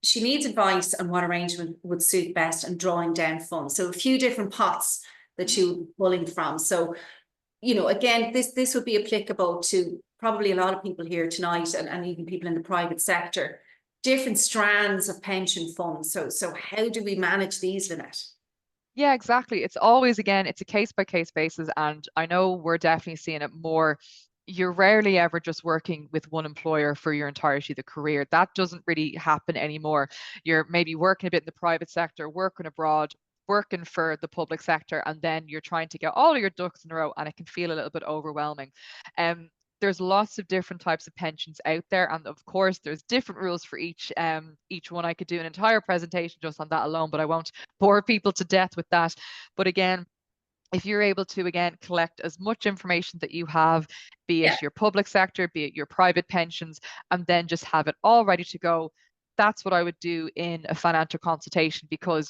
she needs advice on what arrangement would suit best and drawing down funds. So a few different pots that she would be pulling from. So, you know, again, this would be applicable to probably a lot of people here tonight, and even people in the private sector, different strands of pension funds. So how do we manage these, Lynette? Yeah, exactly. It's always, again, it's a case by case basis. And I know we're definitely seeing it more. You're rarely ever just working with one employer for your entirety of the career. That doesn't really happen anymore. You're maybe working a bit in the private sector, working abroad, working for the public sector, and then you're trying to get all of your ducks in a row, and it can feel a little bit overwhelming. There's lots of different types of pensions out there, and of course there's different rules for each one. I could do an entire presentation just on that alone, but I won't bore people to death with that. But again, if you're able to, again, collect as much information that you have, be it your public sector, be it your private pensions, and then just have it all ready to go, that's what I would do in a financial consultation, because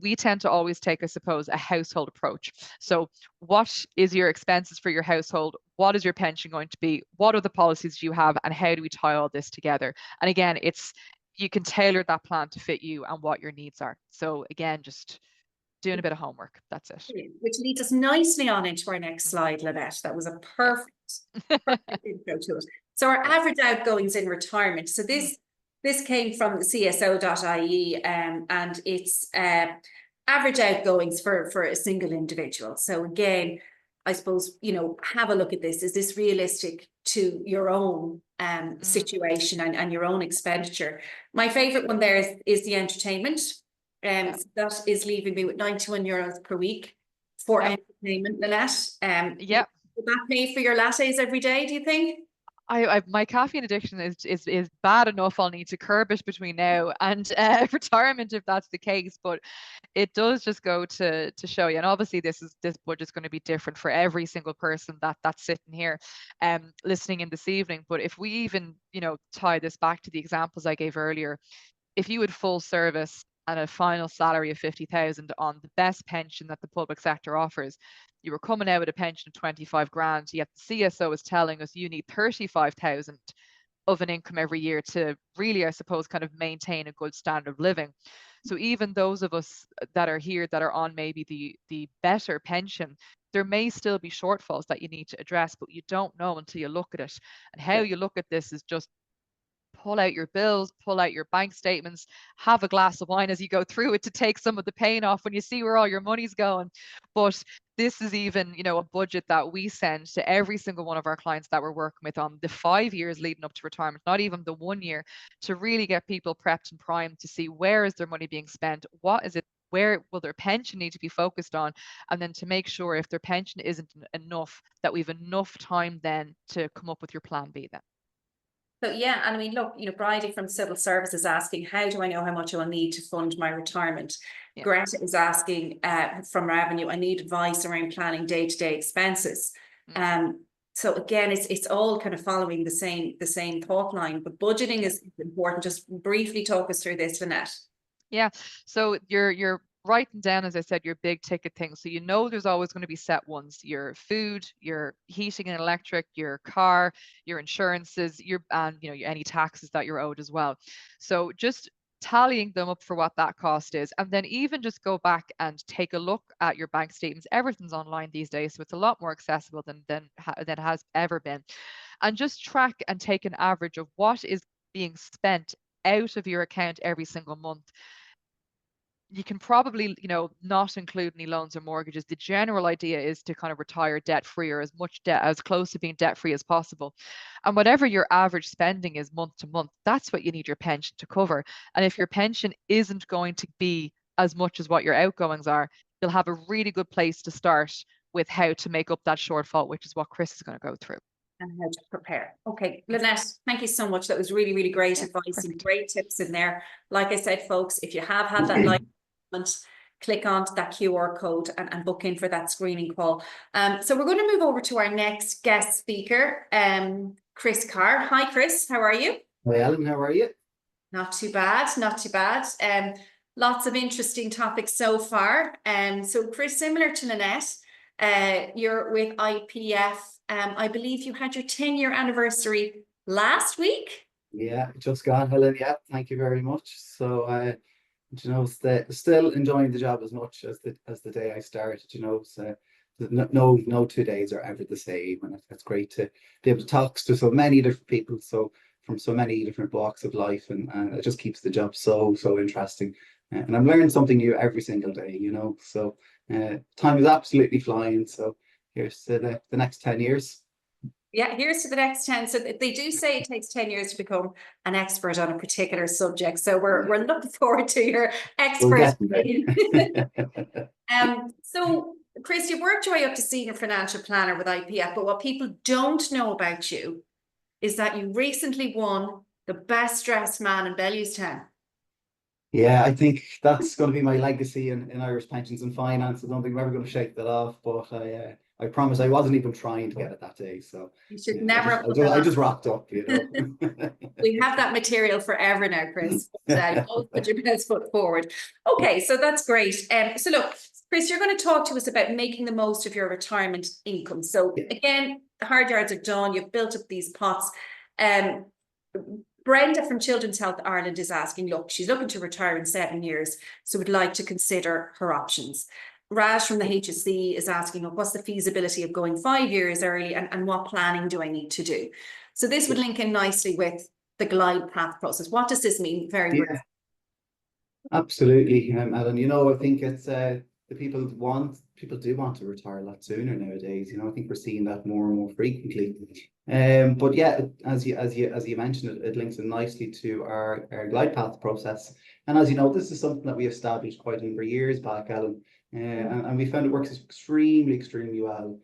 we tend to always take, I suppose, a household approach. So what is your expenses for your household? What is your pension going to be? What are the policies you have? And how do we tie all this together? And again, you can tailor that plan to fit you and what your needs are. So again, just doing a bit of homework. That's it. Which leads us nicely on into our next slide, Lynette. That was a perfect intro to it. So our average outgoings in retirement. So this came from the CSO.ie, and it's average outgoings for a single individual. So again, I suppose, you know, have a look at this. Is this realistic to your own situation and your own expenditure? My favorite one there is the entertainment. So that is leaving me with €91 per week for entertainment, Lynette. Would that pay for your lattes every day, do you think? My caffeine addiction is bad enough. I'll need to curb it between now and retirement if that's the case. But it does just go to show you, and obviously this budget's going to be different for every single person that's sitting here, listening in this evening. But if we even tie this back to the examples I gave earlier, if you had full service and a final salary of 50,000 on the best pension that the public sector offers, you were coming out with a pension of 25 grand, yet the CSO is telling us you need 35,000 of an income every year to really, I suppose, kind of maintain a good standard of living. So even those of us that are here that are on maybe the better pension, there may still be shortfalls that you need to address, but you don't know until you look at it. And how you look at this is just pull out your bills, pull out your bank statements, have a glass of wine as you go through it to take some of the pain off when you see where all your money's going. But this is even, a budget that we send to every single one of our clients that we're working with on the 5 years leading up to retirement, not even the 1 year, to really get people prepped and primed to see where is their money being spent, what is it, where will their pension need to be focused on, and then to make sure if their pension isn't enough, that we've enough time then to come up with your plan B then. So yeah, and I mean, look, Bridie from Civil Services asking, how do I know how much I will need to fund my retirement? Yeah. Greta is asking from Revenue, I need advice around planning day-to-day expenses. So again, it's all kind of following the same thought line, but budgeting is important. Just briefly talk us through this, Lynette. Yeah, so you're writing down, as I said, your big ticket things. So there's always going to be set ones: your food, your heating and electric, your car, your insurances, and any taxes that you're owed as well. So just tallying them up for what that cost is, and then even just go back and take a look at your bank statements. Everything's online these days, so it's a lot more accessible than it has ever been. And just track and take an average of what is being spent out of your account every single month. You can probably, not include any loans or mortgages. The general idea is to kind of retire debt free, or as close to being debt free as possible. And whatever your average spending is month to month, that's what you need your pension to cover. And if your pension isn't going to be as much as what your outgoings are, you'll have a really good place to start with how to make up that shortfall, which is what Chris is going to go through. And how to prepare. Okay, Lynette, thank you so much. That was really, really great advice and great tips in there. Like I said, folks, if you have had that live click onto that QR code and book in for that screening call. So we're going to move over to our next guest speaker, Chris Carr. Hi, Chris. How are you? Hi, Ellen. How are you? Not too bad. Not too bad. Lots of interesting topics so far. So Chris, similar to Lynette, you're with IPF. I believe you had your 10-year anniversary last week. Yeah, just gone, Helen. Yeah, thank you very much. So, still enjoying the job as much as the day I started. So no 2 days are ever the same, and it's great to be able to talk to so many different people, so from so many different walks of life, and it just keeps the job so interesting. And I'm learning something new every single day. So time is absolutely flying. So here's to the next 10 years. Yeah, here's to the next 10. So they do say it takes 10 years to become an expert on a particular subject. So we're looking forward to your expert. So Chris, you've worked your way up to senior financial planner with IPF, but what people don't know about you is that you recently won the best dressed man in Bellewstown. Yeah, I think that's going to be my legacy in Irish pensions and finance. I don't think I'm ever going to shake that off, but I promise I wasn't even trying to get it that day. So you should never. I just rocked up, We have that material forever now, Chris. Put your best foot forward. Okay, so that's great. So look, Chris, you're going to talk to us about making the most of your retirement income. So again, the hard yards are done. You've built up these pots. Brenda from Children's Health Ireland is asking, look, she's looking to retire in 7 years, so would like to consider her options. Raj from the HSC is asking, look, what's the feasibility of going 5 years early, and what planning do I need to do? So this would link in nicely with the glide path process. What does this mean? Very briefly. Absolutely, Ellen. I think it's people do want to retire a lot sooner nowadays. I think we're seeing that more and more frequently. But yeah, as you mentioned, it links in nicely to our glide path process. And as you know, this is something that we established quite a number of years back, Ellen. And we found it works extremely well.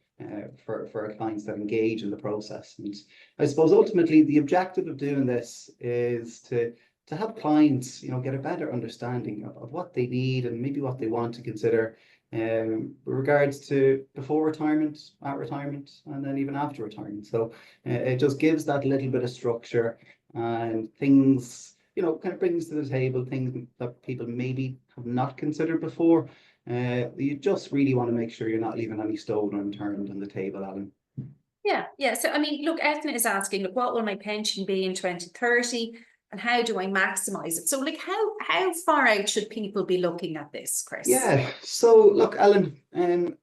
for our clients that engage in the process. And I suppose ultimately the objective of doing this is to help clients, get a better understanding of what they need and maybe what they want to consider with regards to before retirement, at retirement, and then even after retirement. So it just gives that little bit of structure and things, kind of brings to the table things that people maybe have not considered before. You just really want to make sure you're not leaving any stone unturned on the table, Alan. Yeah. So, I mean, look, Ethna is asking, look, what will my pension be in 2030? And how do I maximize it? So, like, how far out should people be looking at this, Chris? Yeah. So, look, Alan,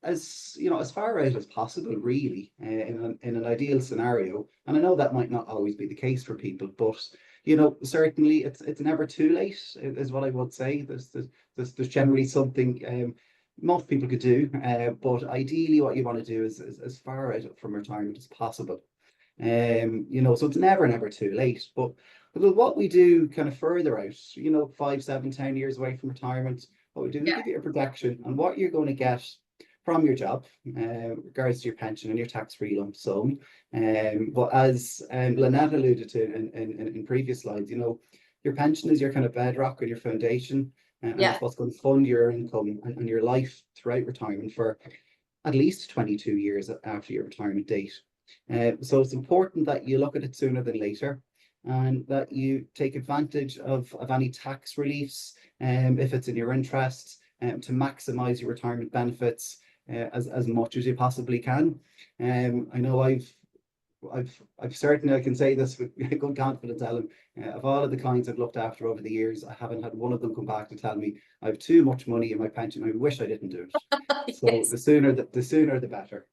as far out as possible, really, in an ideal scenario. And I know that might not always be the case for people, but certainly it's never too late, is what I would say. There's generally something most people could do, but ideally, what you want to do is as far out from retirement as possible. So it's never too late. But what we do kind of further out, 5, 7, 10 years away from retirement, what we do, we give you a projection on what you're going to get from your job, regards to your pension and your tax-free lump sum. But as Lynette alluded to in previous slides, your pension is your kind of bedrock or your foundation, and it's what's going to fund your income and your life throughout retirement for at least 22 years after your retirement date. So it's important that you look at it sooner than later, and that you take advantage of any tax reliefs, if it's in your interest, to maximize your retirement benefits as much as you possibly can. I know I've certainly, I can say this with good confidence, Ellen, of all of the clients I've looked after over the years, I haven't had one of them come back to tell me I have too much money in my pension. I wish I didn't do it. So the sooner the better.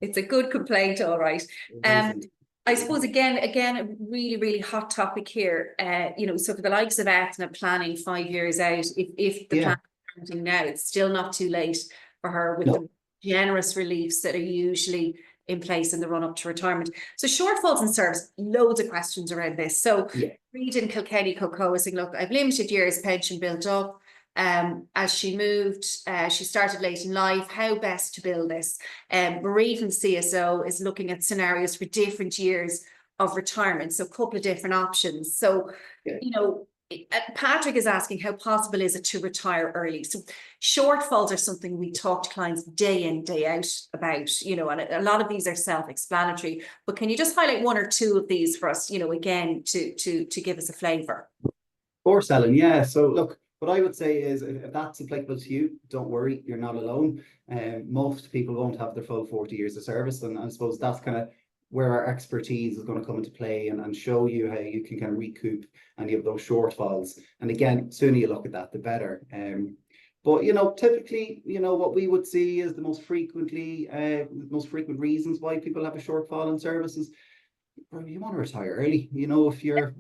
It's a good complaint, all right. I suppose again, a really, really hot topic here. So for the likes of Ethna planning 5 years out, if the plan is starting now, it's still not too late for her with the generous reliefs that are usually in place in the run up to retirement. So shortfalls in service, loads of questions around this. So Reid in Kilkenny Cocoa is saying, look, I've limited years pension built up. As she moved, she started late in life. How best to build this? Marie from CSO is looking at scenarios for different years of retirement, so a couple of different options. So, Patrick is asking, how possible is it to retire early? So shortfalls are something we talk to clients day in, day out about, and a lot of these are self-explanatory, but can you just highlight one or two of these for us, again, to give us a flavour? Of course, Ellen. Yeah. So look, what I would say is if that's applicable to you, don't worry, you're not alone. Most people won't have their full 40 years of service. And I suppose that's kind of where our expertise is going to come into play and show you how you can kind of recoup any of those shortfalls. And again, sooner you look at that, the better. But typically, what we would see is the most frequent reasons why people have a shortfall in services. You want to retire early. If you're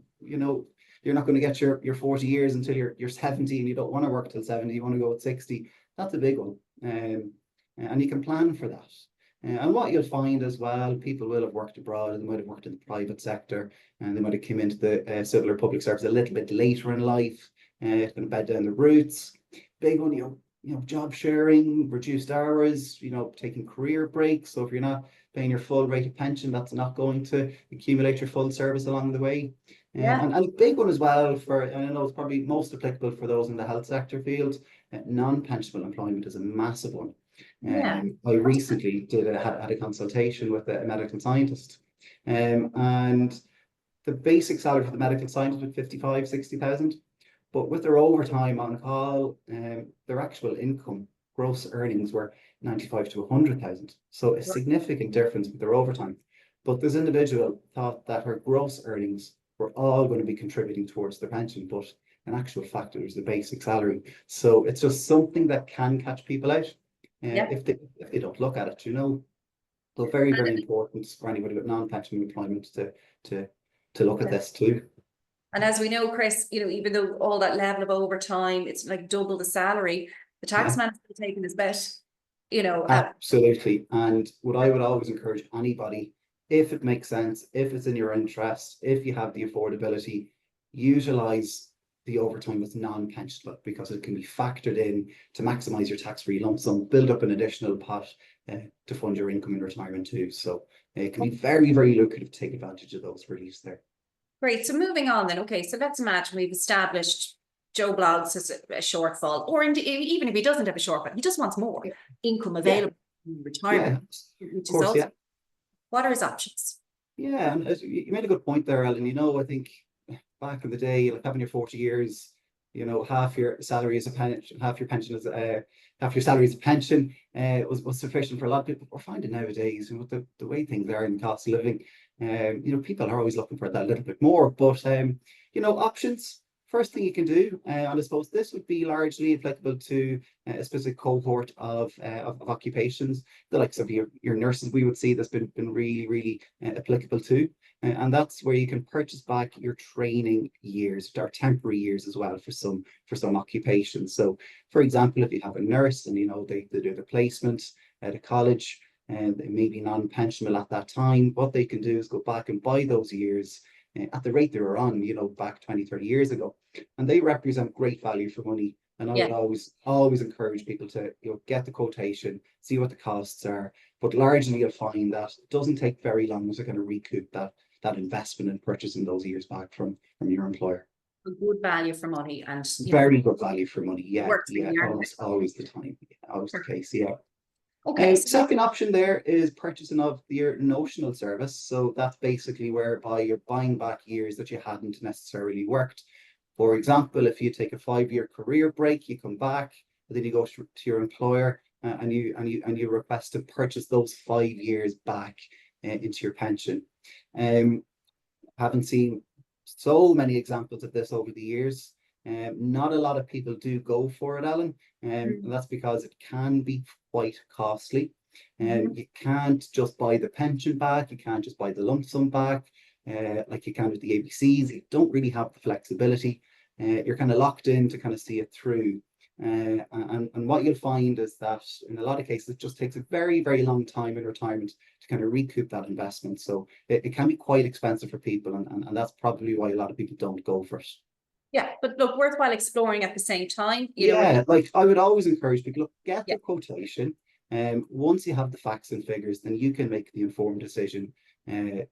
not going to get your 40 years until you're 70, and you don't want to work till 70, you want to go at 60. That's a big one. And you can plan for that. And what you'll find as well, people will have worked abroad, and they might have worked in the private sector, and they might have come into the civil or public service a little bit later in life, going to bed down the roots. Big one, job sharing, reduced hours, taking career breaks. So if you're not paying your full rate of pension, that's not going to accumulate your full service along the way. And a big one as well and I know it's probably most applicable for those in the health sector field, non-pensionable employment is a massive one. I recently had a consultation with a medical scientist, and the basic salary for the medical scientist was 55,000, 60,000, but with their overtime on call, their actual income, gross earnings were 95 to 100,000. So a significant difference with their overtime. But this individual thought that her gross earnings were all going to be contributing towards their pension, but in actual fact, it was the basic salary. So it's just something that can catch people out if they don't look at it, So very, very important for anybody with non-pension employment to look at this too. And as we know, Chris, even though all that level of overtime, it's like double the salary, the tax man's still taking his bet, Absolutely. And what I would always encourage anybody, if it makes sense, if it's in your interest, if you have the affordability, utilize the overtime is non-pensionable because it can be factored in to maximize your tax-free lump sum, build up an additional pot to fund your income in retirement too. So it can be very, very lucrative to take advantage of those reliefs there. Great. So moving on then. Okay, so let's imagine we've established Joe Bloggs has a shortfall, or indeed, even if he doesn't have a shortfall, he just wants more income available in retirement, which is also, what are his options? Yeah, and you made a good point there, Ellen. You know, I think back in the day, like having your 40 years, you know, half your salary is a pension, half your pension is half your salary is a pension, was sufficient for a lot of people. We're finding nowadays, you know, the way things are in cost of living, you know, people are always looking for that little bit more. But you know, options. First thing you can do, and I suppose this would be largely applicable to a specific cohort of occupations, the likes of your nurses. We would see that's been really applicable to, and that's where you can purchase back your training years, or temporary years as well for some occupations. So, for example, if you have a nurse and you know they do the placement at a college and they may be non-pensionable at that time, what they can do is go back and buy those years at the rate they were on, you know, back 20-30 years ago. And they represent great value for money. And I would always encourage people to, you know, get the quotation, see what the costs are. But largely you'll find that it doesn't take very long to kind of recoup that investment in purchasing those years back from your employer. A good value for money, and very good value for money. Yeah, almost always the time. Yeah, always the case. Yeah. Okay. Second option there is purchasing of your notional service. So that's basically whereby you're buying back years that you hadn't necessarily worked. For example, if you take a 5-year career break, you come back, and then you go to your employer and you request to purchase those 5 years back into your pension. Haven't seen so many examples of this over the years. Not a lot of people do go for it, Alan, and that's because it can be quite costly. You can't just buy the pension back, you can't just buy the lump sum back, like you can with the ABCs. You don't really have the flexibility. You're kind of locked in to kind of see it through. And what you'll find is that in a lot of cases, it just takes a very long time in retirement to kind of recoup that investment. So it can be quite expensive for people, and that's probably why a lot of people don't go for it. Yeah, but look, worthwhile exploring at the same time. Like I would always encourage people, look, get the quotation. Once you have the facts and figures, then you can make the informed decision. And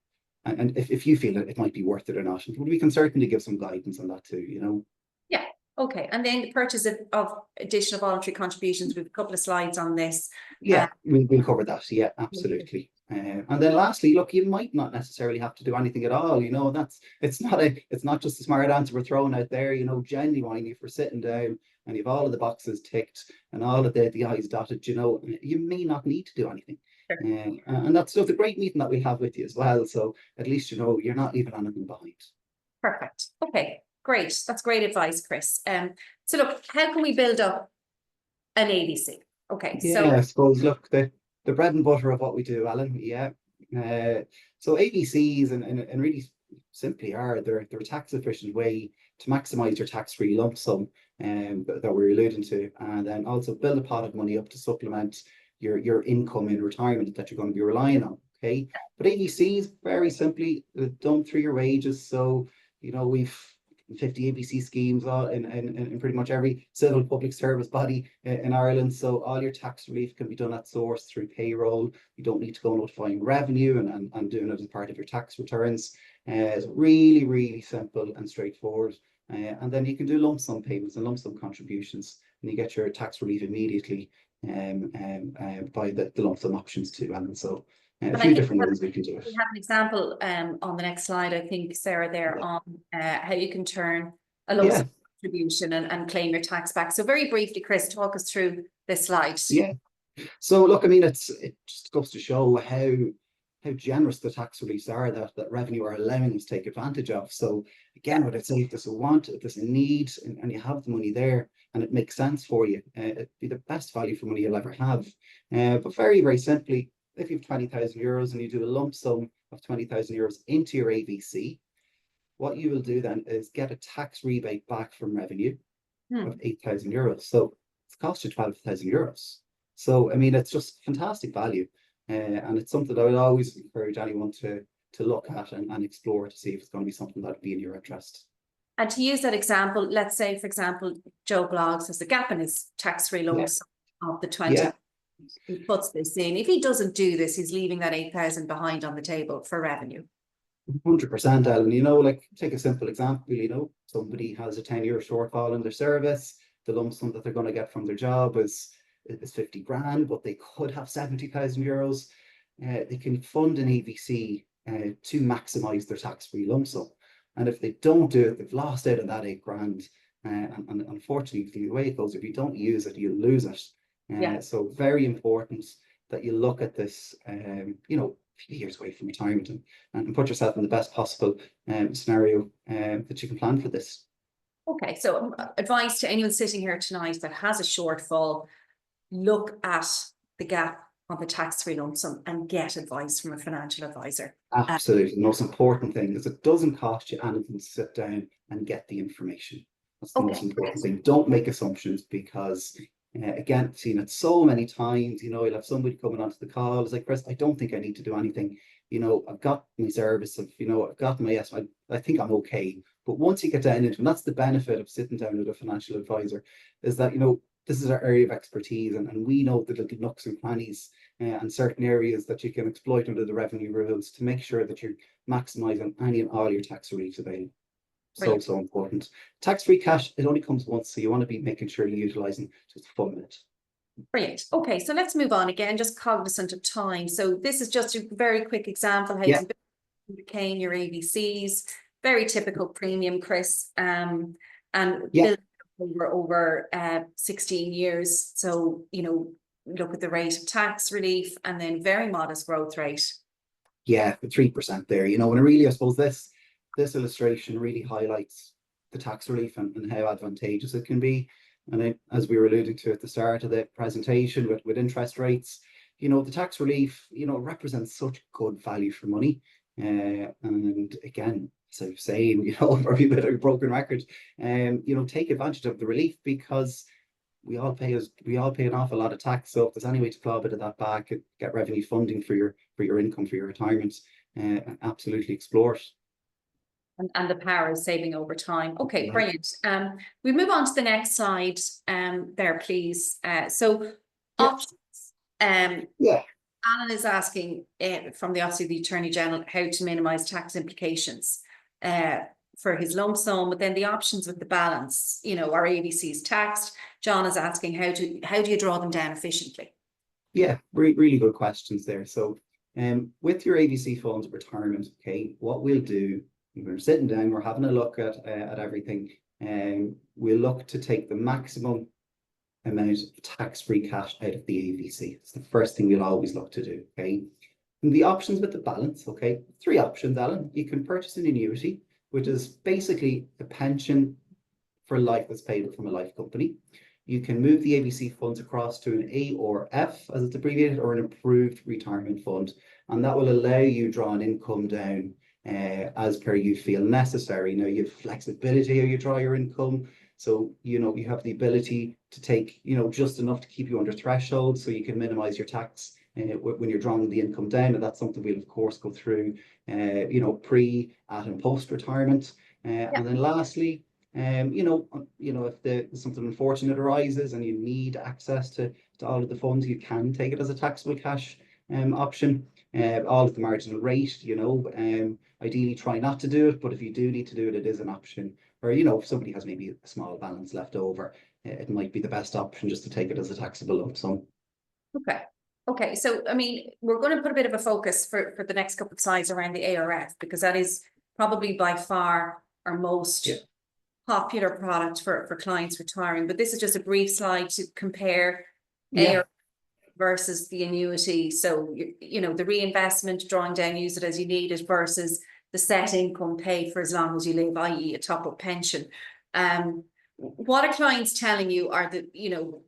if you feel that it might be worth it or not, we can certainly give some guidance on that too, you know. Yeah. Okay. And then the purchase of additional voluntary contributions. We have a couple of slides on this. Yeah, we'll cover that. Yeah, absolutely. And then lastly, look, you might not necessarily have to do anything at all. You know, it's not just a smart answer we're throwing out there. You know, genuinely, if we're sitting down and you've all of the boxes ticked and all of the I's dotted, you know, you may not need to do anything. Sure. And that's the great meeting that we'll have with you as well. So at least, you know, you're not leaving anything behind. Perfect. Okay, great. That's great advice, Chris. So look, how can we build up an ABC? Okay, so I suppose, look, the bread and butter of what we do, Alan. Yeah. So ABCs and really simply they're a tax efficient way to maximize your tax-free lump sum that we're alluding to, and then also build a pot of money up to supplement your income in retirement that you're going to be relying on. Okay. But ABCs, very simply, done through your wages. So, you know, we've 50 ABC schemes in pretty much every civil public service body in Ireland. So all your tax relief can be done at source through payroll. You don't need to go notifying revenue and doing it as part of your tax returns. It's really simple and straightforward. And then you can do lump sum payments and lump sum contributions, and you get your tax relief immediately by the lump sum options too. And so a few different ways we can do it. We have an example on the next slide, I think, Sarah, there on how you can turn a lump sum contribution and claim your tax back. So very briefly, Chris, talk us through this slide. Yeah. So look, I mean, it just goes to show how generous the tax reliefs are that revenue are allowing us to take advantage of. So again, what I'd say, if there's a want, if there's a need, and you have the money there and it makes sense for you, it'd be the best value for money you'll ever have. But very simply, if you have 20,000 euros and you do a lump sum of 20,000 euros into your ABC, what you will do then is get a tax rebate back from revenue of 8,000 euros. So it's cost you 12,000 euros. So, I mean, it's just fantastic value. And it's something that I would always encourage anyone to look at and explore to see if it's going to be something that would be in your interest. And to use that example, let's say, for example, Joe Bloggs has a gap in his tax-free lump Yeah. sum of the 20. Yeah. He puts this in. If he doesn't do this, he's leaving that 8,000 behind on the table for revenue. 100%, Ellen. You know, like take a simple example, you know, somebody has a 10-year shortfall in their service, the lump sum that they're going to get from their job is 50 grand, but they could have 70,000 euros. They can fund an AVC to maximize their tax-free lump sum. And if they don't do it, they've lost out on that 8 grand. And unfortunately, the way it goes, if you don't use it, you lose it. Yeah. So very important that you look at this, you know, a few years away from retirement and put yourself in the best possible scenario that you can plan for this. Okay, so advice to anyone sitting here tonight that has a shortfall, look at the gap on the tax-free lump sum and get advice from a financial advisor. Absolutely. The most important thing is it doesn't cost you anything to sit down and get the information. That's the most important thing. Don't make assumptions because, again, I've seen it so many times, you know, you'll have somebody coming onto the call, it's like, Chris, I don't think I need to do anything. You know, I've got my service of, you know, I've got my, yes, I think I'm okay. But once you get down into it, and that's the benefit of sitting down with a financial advisor, is that, you know, this is our area of expertise and we know the little nooks and crannies and certain areas that you can exploit under the revenue rules to make sure that you're maximising any and all your tax reliefs available. So important. Tax-free cash, it only comes once, so you want to be making sure you're utilising just the full amount. Brilliant. Okay, so let's move on again, just cognizant of time. So this is just a very quick example how you became your ABCs, very typical premium, Chris, and built over 16 years. So, you know, look at the rate of tax relief and then very modest growth rate. Yeah, the 3% there, you know, and really, I suppose this illustration really highlights the tax relief and how advantageous it can be. And as we were alluding to at the start of the presentation with interest rates, you know, the tax relief, you know, represents such good value for money. And again, as I was saying, you know, probably a bit of a broken record, you know, take advantage of the relief because we all pay an awful lot of tax. So if there's any way to claw a bit of that back, get revenue funding for your income, for your retirement, absolutely explore it. And the power of saving over time. Okay, brilliant. We move on to the next slide there, please. Options. Alan is asking from the Office of the Attorney General how to minimise tax implications for his lump sum, but then the options with the balance, you know, are ABCs taxed? John is asking how do you draw them down efficiently? Yeah, really good questions there. So with your ABC funds retirement, okay, what we'll do, we're sitting down, we're having a look at everything, and we'll look to take the maximum amount of tax-free cash out of the AVC. It's the first thing we'll always look to do, okay? And the options with the balance, okay, 3 options, Alan. You can purchase an annuity, which is basically a pension for life that's paid from a life company. You can move the ABC funds across to an A or F, as it's abbreviated, or an improved retirement fund. And that will allow you draw an income down as per you feel necessary. Now, you have flexibility how you draw your income. So, you know, you have the ability to take, you know, just enough to keep you under threshold so you can minimize your tax when you're drawing the income down. And that's something we'll, of course, go through, you know, pre, at and post retirement. And then lastly, you know, if something unfortunate arises and you need access to all of the funds, you can take it as a taxable cash option. All of the marginal rate, you know, ideally try not to do it, but if you do need to do it, it is an option. Or, you know, if somebody has maybe a small balance left over, it might be the best option just to take it as a taxable lump sum. Okay, so I mean, we're going to put a bit of a focus for the next couple of slides around the ARF, because that is probably by far our most popular product for clients retiring. But this is just a brief slide to compare ARF versus the annuity. So, you know, the reinvestment, drawing down, use it as you need it, versus the set income paid for as long as you live, i.e. a top-up pension. What are clients telling you are the, you know,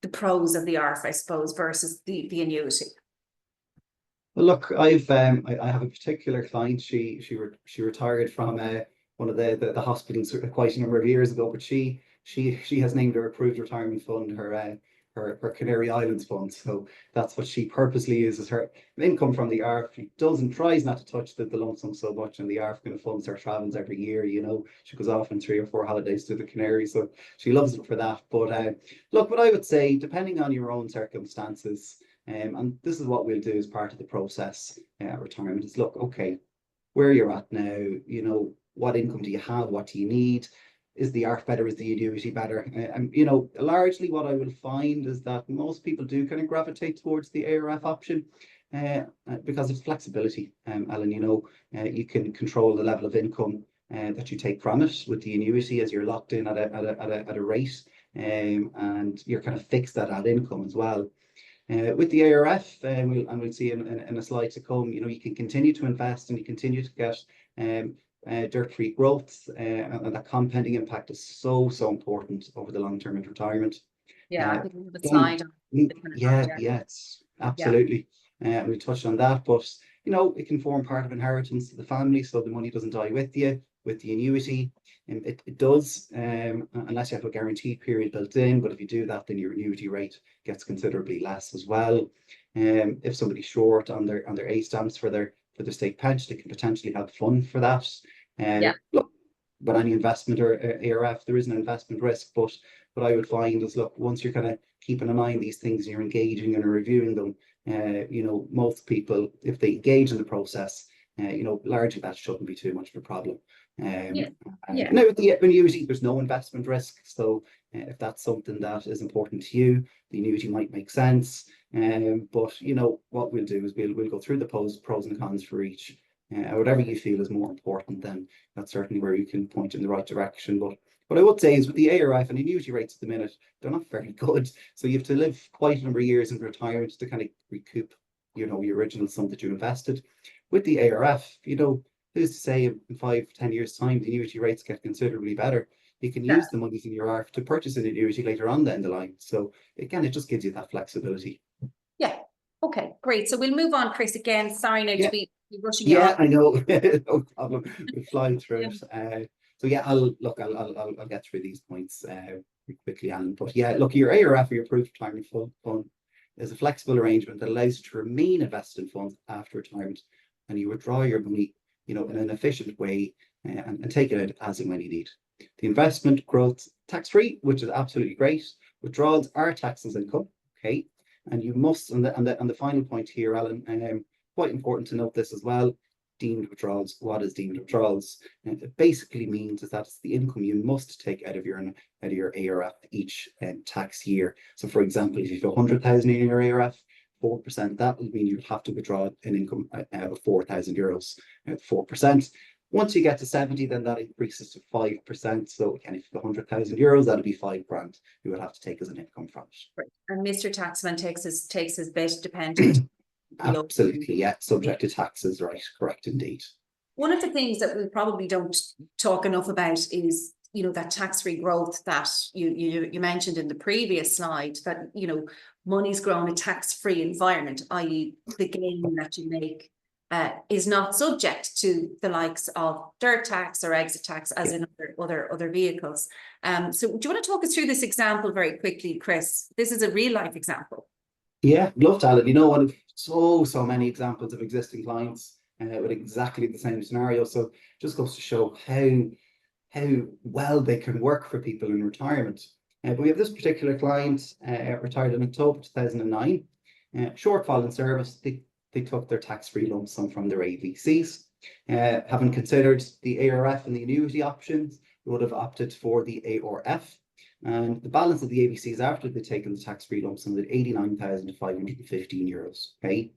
the pros of the ARF, I suppose, versus the annuity? Well, look, I have a particular client. She retired from one of the hospitals quite a number of years ago, but she has named her approved retirement fund her her Canary Islands fund. So that's what she purposely uses her income from the ARF. She tries not to touch the lump sum so much, and the ARF kind of funds her travels every year. She goes off on 3 or 4 holidays to the Canaries, so she loves it for that. But look, what I would say, depending on your own circumstances, and this is what we'll do as part of the process at retirement, is look, okay, where you're at now, what income do you have? What do you need? Is the ARF better? Is the annuity better? And largely what I will find is that most people do kind of gravitate towards the ARF option because of flexibility. Alan, you can control the level of income that you take from it. With the annuity, as you're locked in at a rate, and you're kind of fixed at that income as well. With the ARF, we'll see in a slide to come, you can continue to invest and you continue to get dirt-free growth, and that compounding impact is so important over the long term in retirement. Yeah, I think we have a slide on the kind of Yeah, project. yes, absolutely. We touched on that, but it can form part of inheritance to the family, so the money doesn't die with you. With the annuity, it does, unless you have a guarantee period built in. But if you do that, then your annuity rate gets considerably less as well. If somebody's short on their A stamps for their state pension, it can potentially help fund for that. Look, with any investment or ARF, there is an investment risk, but what I would find is, look, once you're kind of keeping an eye on these things and you're engaging and reviewing them, most people, if they engage in the process, largely that shouldn't be too much of a problem. Now with the annuity, there's no investment risk, so if that's something that is important to you, the annuity might make sense. But what we'll do is we'll go through the pros and cons for each. Whatever you feel is more important, then that's certainly where you can point in the right direction. But what I would say is, with the ARF and annuity rates at the minute, they're not very good. So you have to live quite a number of years in retirement to kind of recoup, your original sum that you invested. With the ARF, who's to say in 5-10 years' time the annuity rates get considerably better? You can use the monies in your ARF to purchase an annuity later on down the line. So again, it just gives you that flexibility. Yeah. Okay, great. So we'll move on, Chris. Again, sorry now to be rushing you Yeah, on. I know. No problem. We'll fly through it. So yeah, I'll get through these points pretty quickly, Alan. But yeah, look, your ARF, or your approved retirement fund, is a flexible arrangement that allows you to remain invested in funds after retirement, and you withdraw your money, in an efficient way, and take it out as and when you need. The investment growth tax-free, which is absolutely great. Withdrawals are taxed as income, okay? And you must, and the final point here, Alan, quite important to note this as well. Deemed withdrawals. What is deemed withdrawals? It basically means is that it's the income you must take out of your ARF each tax year. So, for example, if you have 100,000 in your ARF, 4%, that would mean you'd have to withdraw an income of €4,000 at 4%. Once you get to 70, then that increases to 5%. So again, if you have €100,000, that'd be £5,000 you would have to take as an income from it. Right. And Mr. Taxman takes his bit dependent. Absolutely, yeah. Subject to taxes, right? Correct, indeed. One of the things that we probably don't talk enough about is, that tax-free growth that you mentioned in the previous slide, that, money's grown in a tax-free environment, i.e. the gain that you make is not subject to the likes of dirt tax or exit tax as in other vehicles. So do you want to talk us through this example very quickly, Chris? This is a real life example. Yeah, love to, Alan. One of so many examples of existing clients with exactly the same scenario. So just goes to show how well they can work for people in retirement. But we have this particular client retired in October 2009. Shortfall in service, they took their tax-free lump sum from their AVCs. Having considered the ARF and the annuity options, they would have opted for the ARF. And the balance of the AVCs after they'd taken the tax-free lump sum at €89,515. Okay.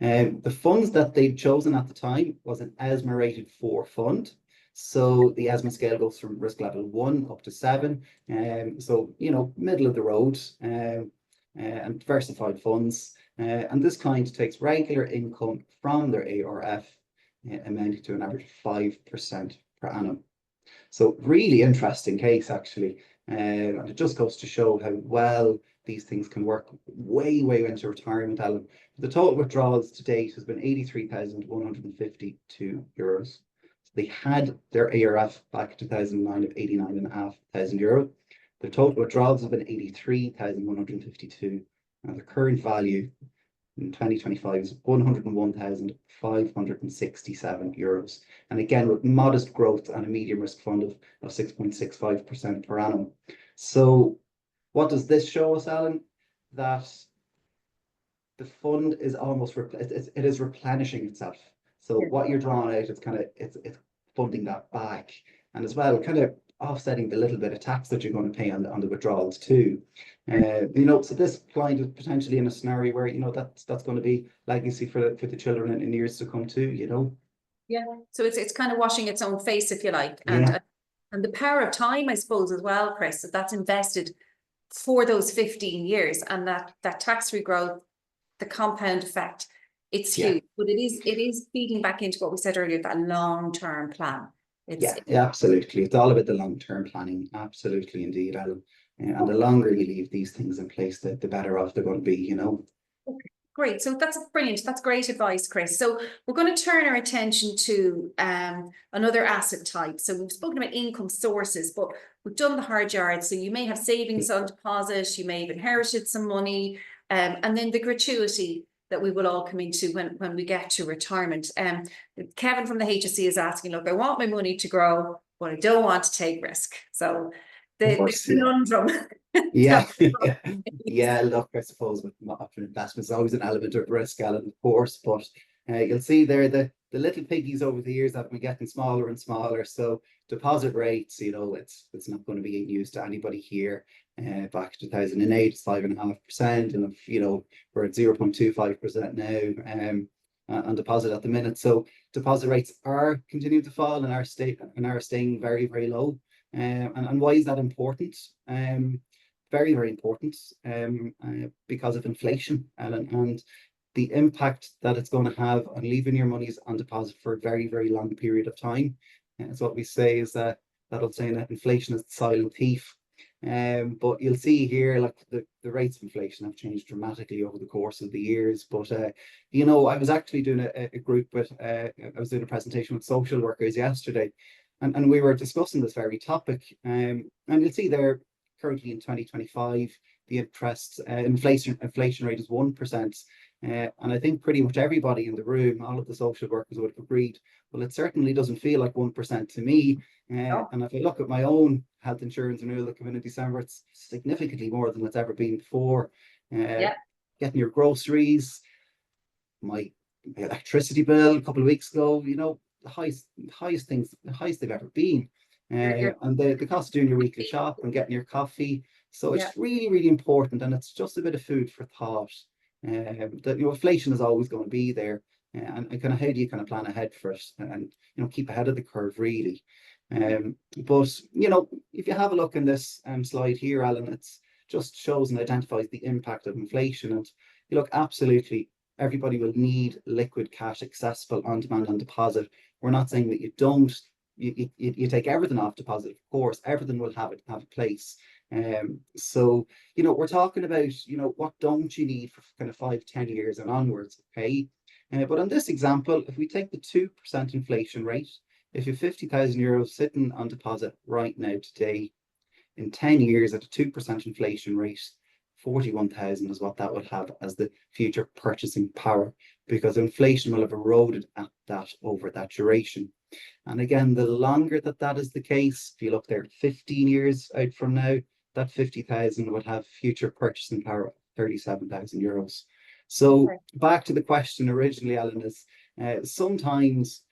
The funds that they'd chosen at the time was an ESMA rated 4 fund. So the ESMA scale goes from risk level 1 up to 7. So, middle of the road, and diversified funds. And this client takes regular income from their ARF, amounting to an average of 5% per annum. So really interesting case, actually. And it just goes to show how well these things can work way into retirement, Alan. The total withdrawals to date has been €83,152. So they had their ARF back in 2009 of €89,500. The total withdrawals have been 83,152, and the current value in 2025 is €101,567. And again, with modest growth and a medium risk fund of 6.65% per annum. So what does this show us, Alan? That the fund is almost, it is replenishing itself. So what you're drawing out, it's it's funding that back. And as well, kind of offsetting the little bit of tax that you're going to pay on the withdrawals too. So this client is potentially in a scenario where, that's going to be legacy for the children in years to come too, Yeah. So it's kind of washing its own face, if you like. Yeah. And the power of time, I suppose, as well, Chris, that's invested for those 15 years, and that tax-free growth, the compound effect, it's huge. But it is feeding back into what we said earlier, that long-term plan. Yeah, absolutely. It's all about the long-term planning. Absolutely, indeed, Alan. And the longer you leave these things in place, the better off they're going to be, Okay, great. So that's brilliant. That's great advice, Chris. So we're going to turn our attention to another asset type. So we've spoken about income sources, but we've done the hard yards. So you may have savings on deposit, you may have inherited some money, and then the gratuity that we will all come into when we get to retirement. Kevin from the HSC is asking, look, I want my money to grow, but I don't want to take risk. So the conundrum. Yeah. Yeah, look, I suppose with investments, there's always an element of risk, Alan, of course, but you'll see there the little piggies over the years have been getting smaller and smaller. So deposit rates, it's not going to be news to anybody here. Back in 2008, it's 5.5%, and we're at 0.25% now on deposit at the minute. So deposit rates are continuing to fall and are staying very, very low. And why is that important? Very, very important, because of inflation and the impact that it's going to have on leaving your monies on deposit for a very, very long period of time. And so what we say is that inflation is the silent thief. But you'll see here, like the rates of inflation have changed dramatically over the course of the years. But I was actually doing a group with I was doing a presentation with social workers yesterday, and we were discussing this very topic. And you'll see there currently in 2025, the inflation rate is 1%. And I think pretty much everybody in the room, all of the social workers would have agreed. Well, it certainly doesn't feel like 1% to me. And if I look at my own health insurance renewal that came in December, it's significantly more than it's ever been before. Getting your groceries, my electricity bill a couple of weeks ago, the highest they've ever been. And the cost of doing your weekly shop and getting your coffee. So it's really, really important, and it's just a bit of food for thought. That inflation is always going to be there, and kind of how do you kind of plan ahead for it, and keep ahead of the curve really. But if you have a look in this slide here, Alan, it's just shows and identifies the impact of inflation. And absolutely everybody will need liquid cash accessible on demand on deposit. We're not saying that you don't. You take everything off deposit, of course, everything will have a place. So we're talking about what don't you need for kind of 5-10 years and onwards, okay? But on this example, if we take the 2% inflation rate, if you have €50,000 sitting on deposit right now today, in 10 years at a 2% inflation rate, 41,000 is what that would have as the future purchasing power, because inflation will have eroded at that over that duration. And again, the longer that is the case, if you look there 15 years out from now, that 50,000 would have future purchasing power of €37,000. So back to the question originally, Alan, is sometimes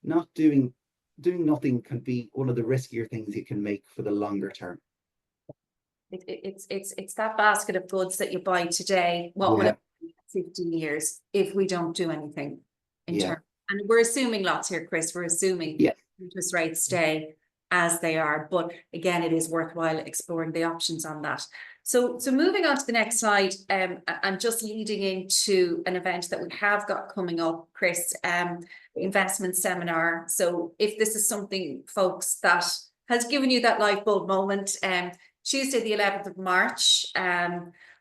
not doing nothing can be one of the riskier things you can make for the longer term. It's that basket of goods that you buy today. What will it be in 15 years if we don't do anything in terms? And we're assuming lots here, Chris. We're assuming interest rates stay as they are. But again, it is worthwhile exploring the options on that. So moving on to the next slide, and just leading into an event that we have got coming up, Chris, investment seminar. So if this is something, folks, that has given you that light bulb moment, Tuesday, the 11th of March,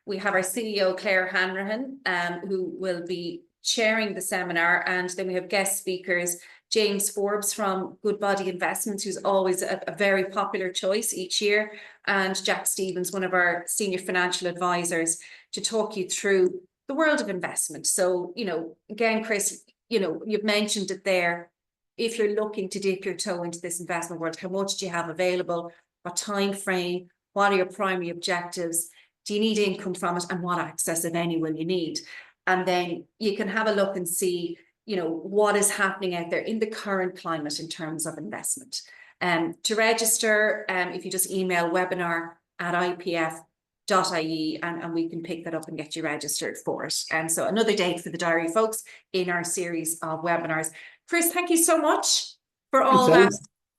we have our CEO, Claire Hanrahan, who will be chairing the seminar, and then we have guest speakers, James Forbes from Goodbody Investments, who's always a very popular choice each year, and Jack Stevens, one of our senior financial advisors, to talk you through the world of investment. So, you know, again, Chris, you know, you've mentioned it there. If you're looking to dip your toe into this investment world, how much do you have available? What time frame? What are your primary objectives? Do you need income from it? And what access, if any, will you need? And then you can have a look and see, you know, what is happening out there in the current climate in terms of investment. To register, if you just email webinar@ipf.ie and we can pick that up and get you registered for it. And so another date for the diary, folks, in our series of webinars. Chris, thank you so much for all that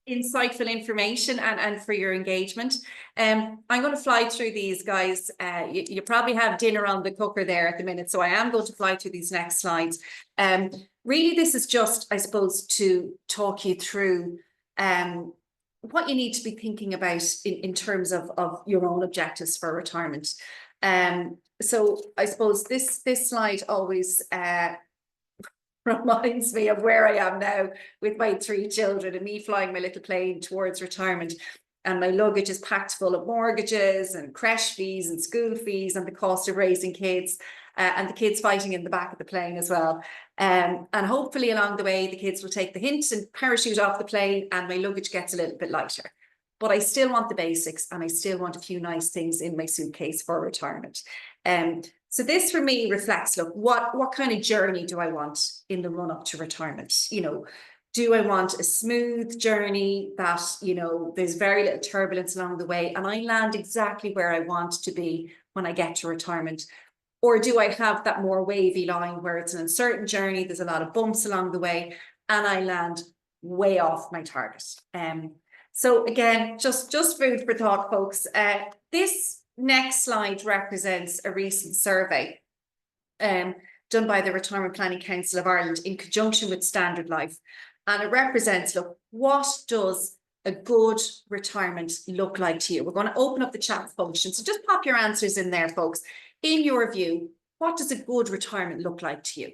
insightful information and for your engagement. I'm going to fly through these, guys. You probably have dinner on the cooker there at the minute, so I am going to fly through these next slides. Really, this is just, I suppose, to talk you through what you need to be thinking about in terms of your own objectives for retirement. So I suppose this slide always reminds me of where I am now with my 3 children and me flying my little plane towards retirement. And my luggage is packed full of mortgages and creche fees and school fees and the cost of raising kids, and the kids fighting in the back of the plane as well. And hopefully along the way, the kids will take the hint and parachute off the plane and my luggage gets a little bit lighter. But I still want the basics and I still want a few nice things in my suitcase for retirement. So this for me reflects, look, what kind of journey do I want in the run up to retirement? You know, do I want a smooth journey that, you know, there's very little turbulence along the way and I land exactly where I want to be when I get to retirement? Or do I have that more wavy line where it's an uncertain journey, there's a lot of bumps along the way and I land way off my target? So again, just food for thought, folks. This next slide represents a recent survey done by the Retirement Planning Council of Ireland in conjunction with Standard Life. And it represents, look, what does a good retirement look like to you? We're going to open up the chat function. So just pop your answers in there, folks. In your view, what does a good retirement look like to you?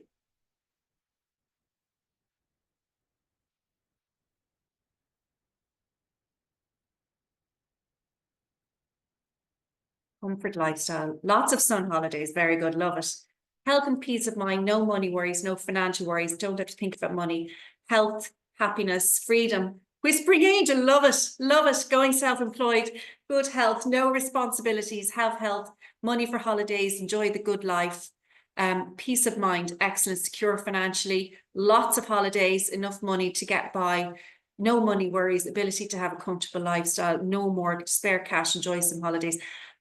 Comfort lifestyle, lots of sun holidays, very good, love it. Health and peace of mind, no money worries, no financial worries, don't have to think about money. Health, happiness, freedom. Whispering angel, love it, going self-employed, good health, no responsibilities, have health, money for holidays, enjoy the good life. Peace of mind, excellent, secure financially, lots of holidays, enough money to get by, no money worries, ability to have a comfortable lifestyle, no mortgage, spare cash, enjoy some holidays.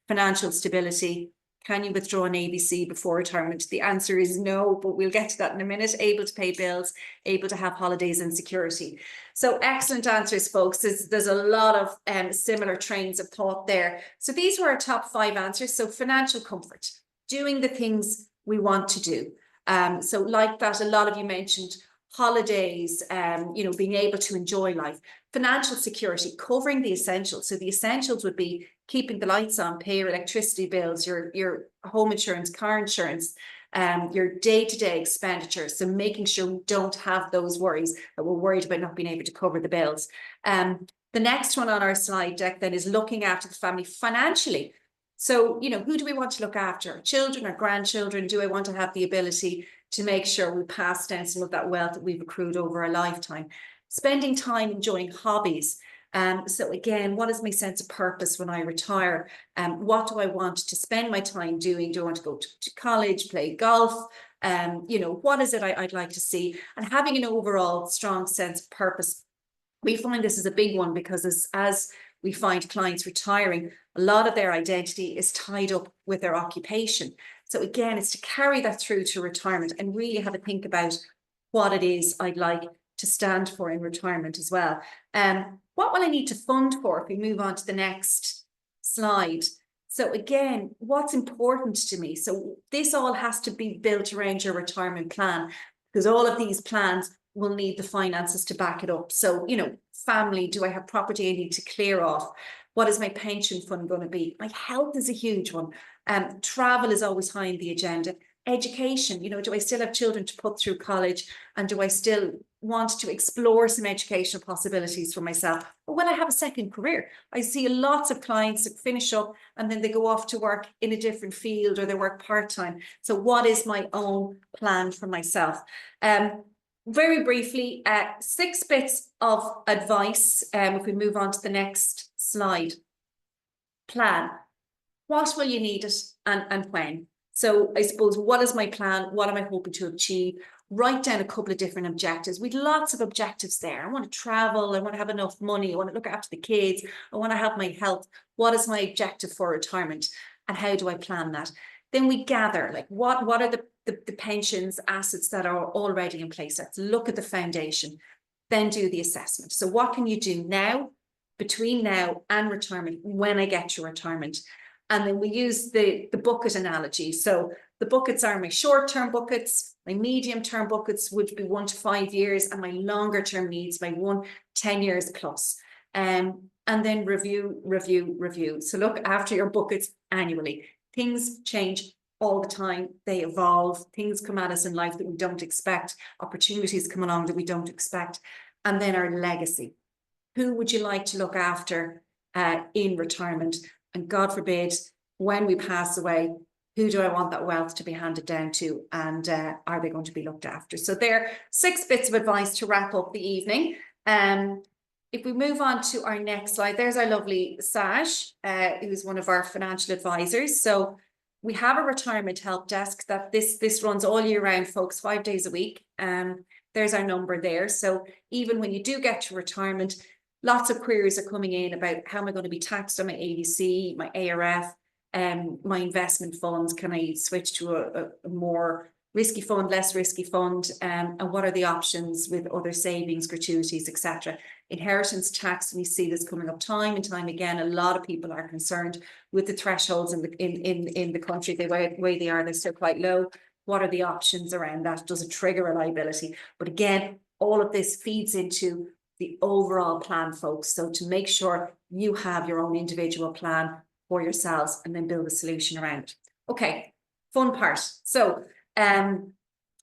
Financial stability. Can you withdraw an ABC before retirement? The answer is no, but we'll get to that in a minute. Able to pay bills, able to have holidays and security. So excellent answers, folks. There's a lot of similar trains of thought there. So these were our top 5 answers. So financial comfort, doing the things we want to do. So like that, a lot of you mentioned holidays, you know, being able to enjoy life. Financial security, covering the essentials. So the essentials would be keeping the lights on, pay your electricity bills, your home insurance, car insurance, your day-to-day expenditures. So making sure we don't have those worries that we're worried about not being able to cover the bills. The next one on our slide deck then is looking after the family financially. So, you know, who do we want to look after? Our children, our grandchildren? Do I want to have the ability to make sure we pass down some of that wealth that we've accrued over a lifetime? Spending time enjoying hobbies. So again, what is my sense of purpose when I retire? What do I want to spend my time doing? Do I want to go to college, play golf? You know, what is it I'd like to see? And having an overall strong sense of purpose. We find this is a big one because as we find clients retiring, a lot of their identity is tied up with their occupation. So again, it's to carry that through to retirement and really have a think about what it is I'd like to stand for in retirement as well. What will I need to fund for if we move on to the next slide? So again, what's important to me? So this all has to be built around your retirement plan because all of these plans will need the finances to back it up. So, you know, family, do I have property I need to clear off? What is my pension fund going to be? My health is a huge one. Travel is always high on the agenda. Education, do I still have children to put through college, and do I still want to explore some educational possibilities for myself? Or will I have a second career? I see lots of clients that finish up and then they go off to work in a different field, or they work part-time. So what is my own plan for myself? Very briefly, 6 bits of advice. If we move on to the next slide. Plan. What will you need it, and when? So I suppose, what is my plan? What am I hoping to achieve? Write down a couple of different objectives. We've lots of objectives there. I want to travel. I want to have enough money. I want to look after the kids. I want to have my health. What is my objective for retirement? And how do I plan that? Then we gather, like, what are the pensions assets that are already in place? Let's look at the foundation, then do the assessment. So what can you do now, between now and retirement, when I get to retirement? And then we use the bucket analogy. So the buckets are my short-term buckets, my medium-term buckets would be 1 to 5 years, and my longer-term needs, my 10 years plus. And then review. So look after your buckets annually. Things change all the time. They evolve. Things come at us in life that we don't expect. Opportunities come along that we don't expect. And then our legacy. Who would you like to look after in retirement? And God forbid, when we pass away, who do I want that wealth to be handed down to? And are they going to be looked after? So there are 6 bits of advice to wrap up the evening. If we move on to our next slide, there's our lovely Saj, who's one of our financial advisors. So we have a retirement help desk that this runs all year round, folks, 5 days a week. There's our number there. So even when you do get to retirement, lots of queries are coming in about how am I going to be taxed on my ADC, my ARF, my investment funds. Can I switch to a more risky fund, less risky fund? And what are the options with other savings, gratuities, etc. Inheritance tax, we see this coming up time and time again. A lot of people are concerned with the thresholds in the country, the way they are. They're still quite low. What are the options around that? Does it trigger a liability? But again, all of this feeds into the overall plan, folks. So to make sure you have your own individual plan for yourselves, and then build a solution around it. Okay, fun part. So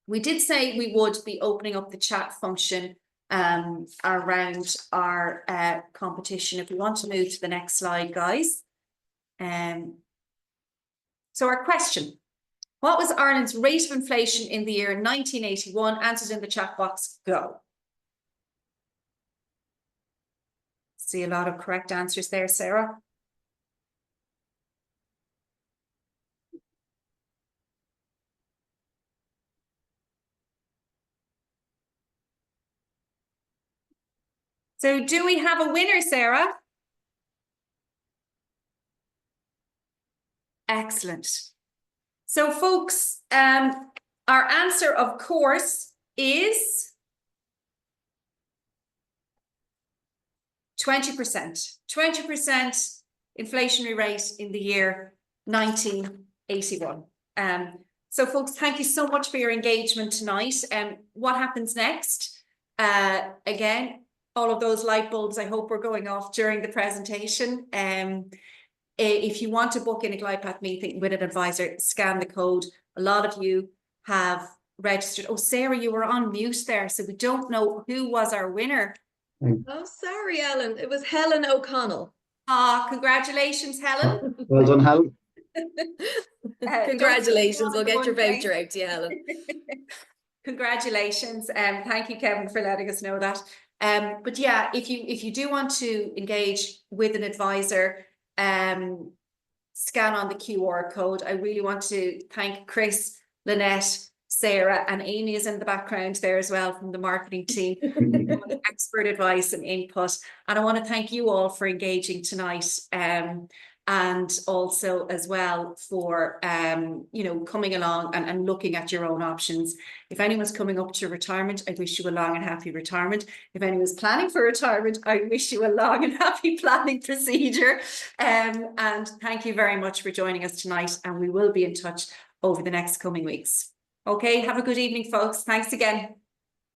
we did say we would be opening up the chat function around our competition. If we want to move to the next slide, guys. So our question: what was Ireland's rate of inflation in the year 1981? Answers in the chat box, go. See a lot of correct answers there, Sarah. So do we have a winner, Sarah? Excellent. So folks, our answer, of course, is 20%. 20% inflationary rate in the year 1981. So folks, thank you so much for your engagement tonight. What happens next? Again, all of those light bulbs, I hope, were going off during the presentation. If you want to book in a glide path meeting with an advisor, scan the code. A lot of you have registered. Oh, Sarah, you were on mute there, so we don't know who was our winner. Oh, sorry, Ellen. It was Helen O'Connell. Congratulations, Helen. Well done, Helen. Congratulations. I'll get your voucher out to you, Helen. Congratulations. Thank you, Kevin, for letting us know that. But yeah, if you do want to engage with an advisor, scan on the QR code. I really want to thank Chris, Lynette, Sarah, and Amy is in the background there as well from the marketing team. Expert advice and input. And I want to thank you all for engaging tonight. And also as well for coming along and looking at your own options. If anyone's coming up to retirement, I wish you a long and happy retirement. If anyone's planning for retirement, I wish you a long and happy planning procedure. And thank you very much for joining us tonight, and we will be in touch over the next coming weeks. Okay, have a good evening, folks. Thanks again.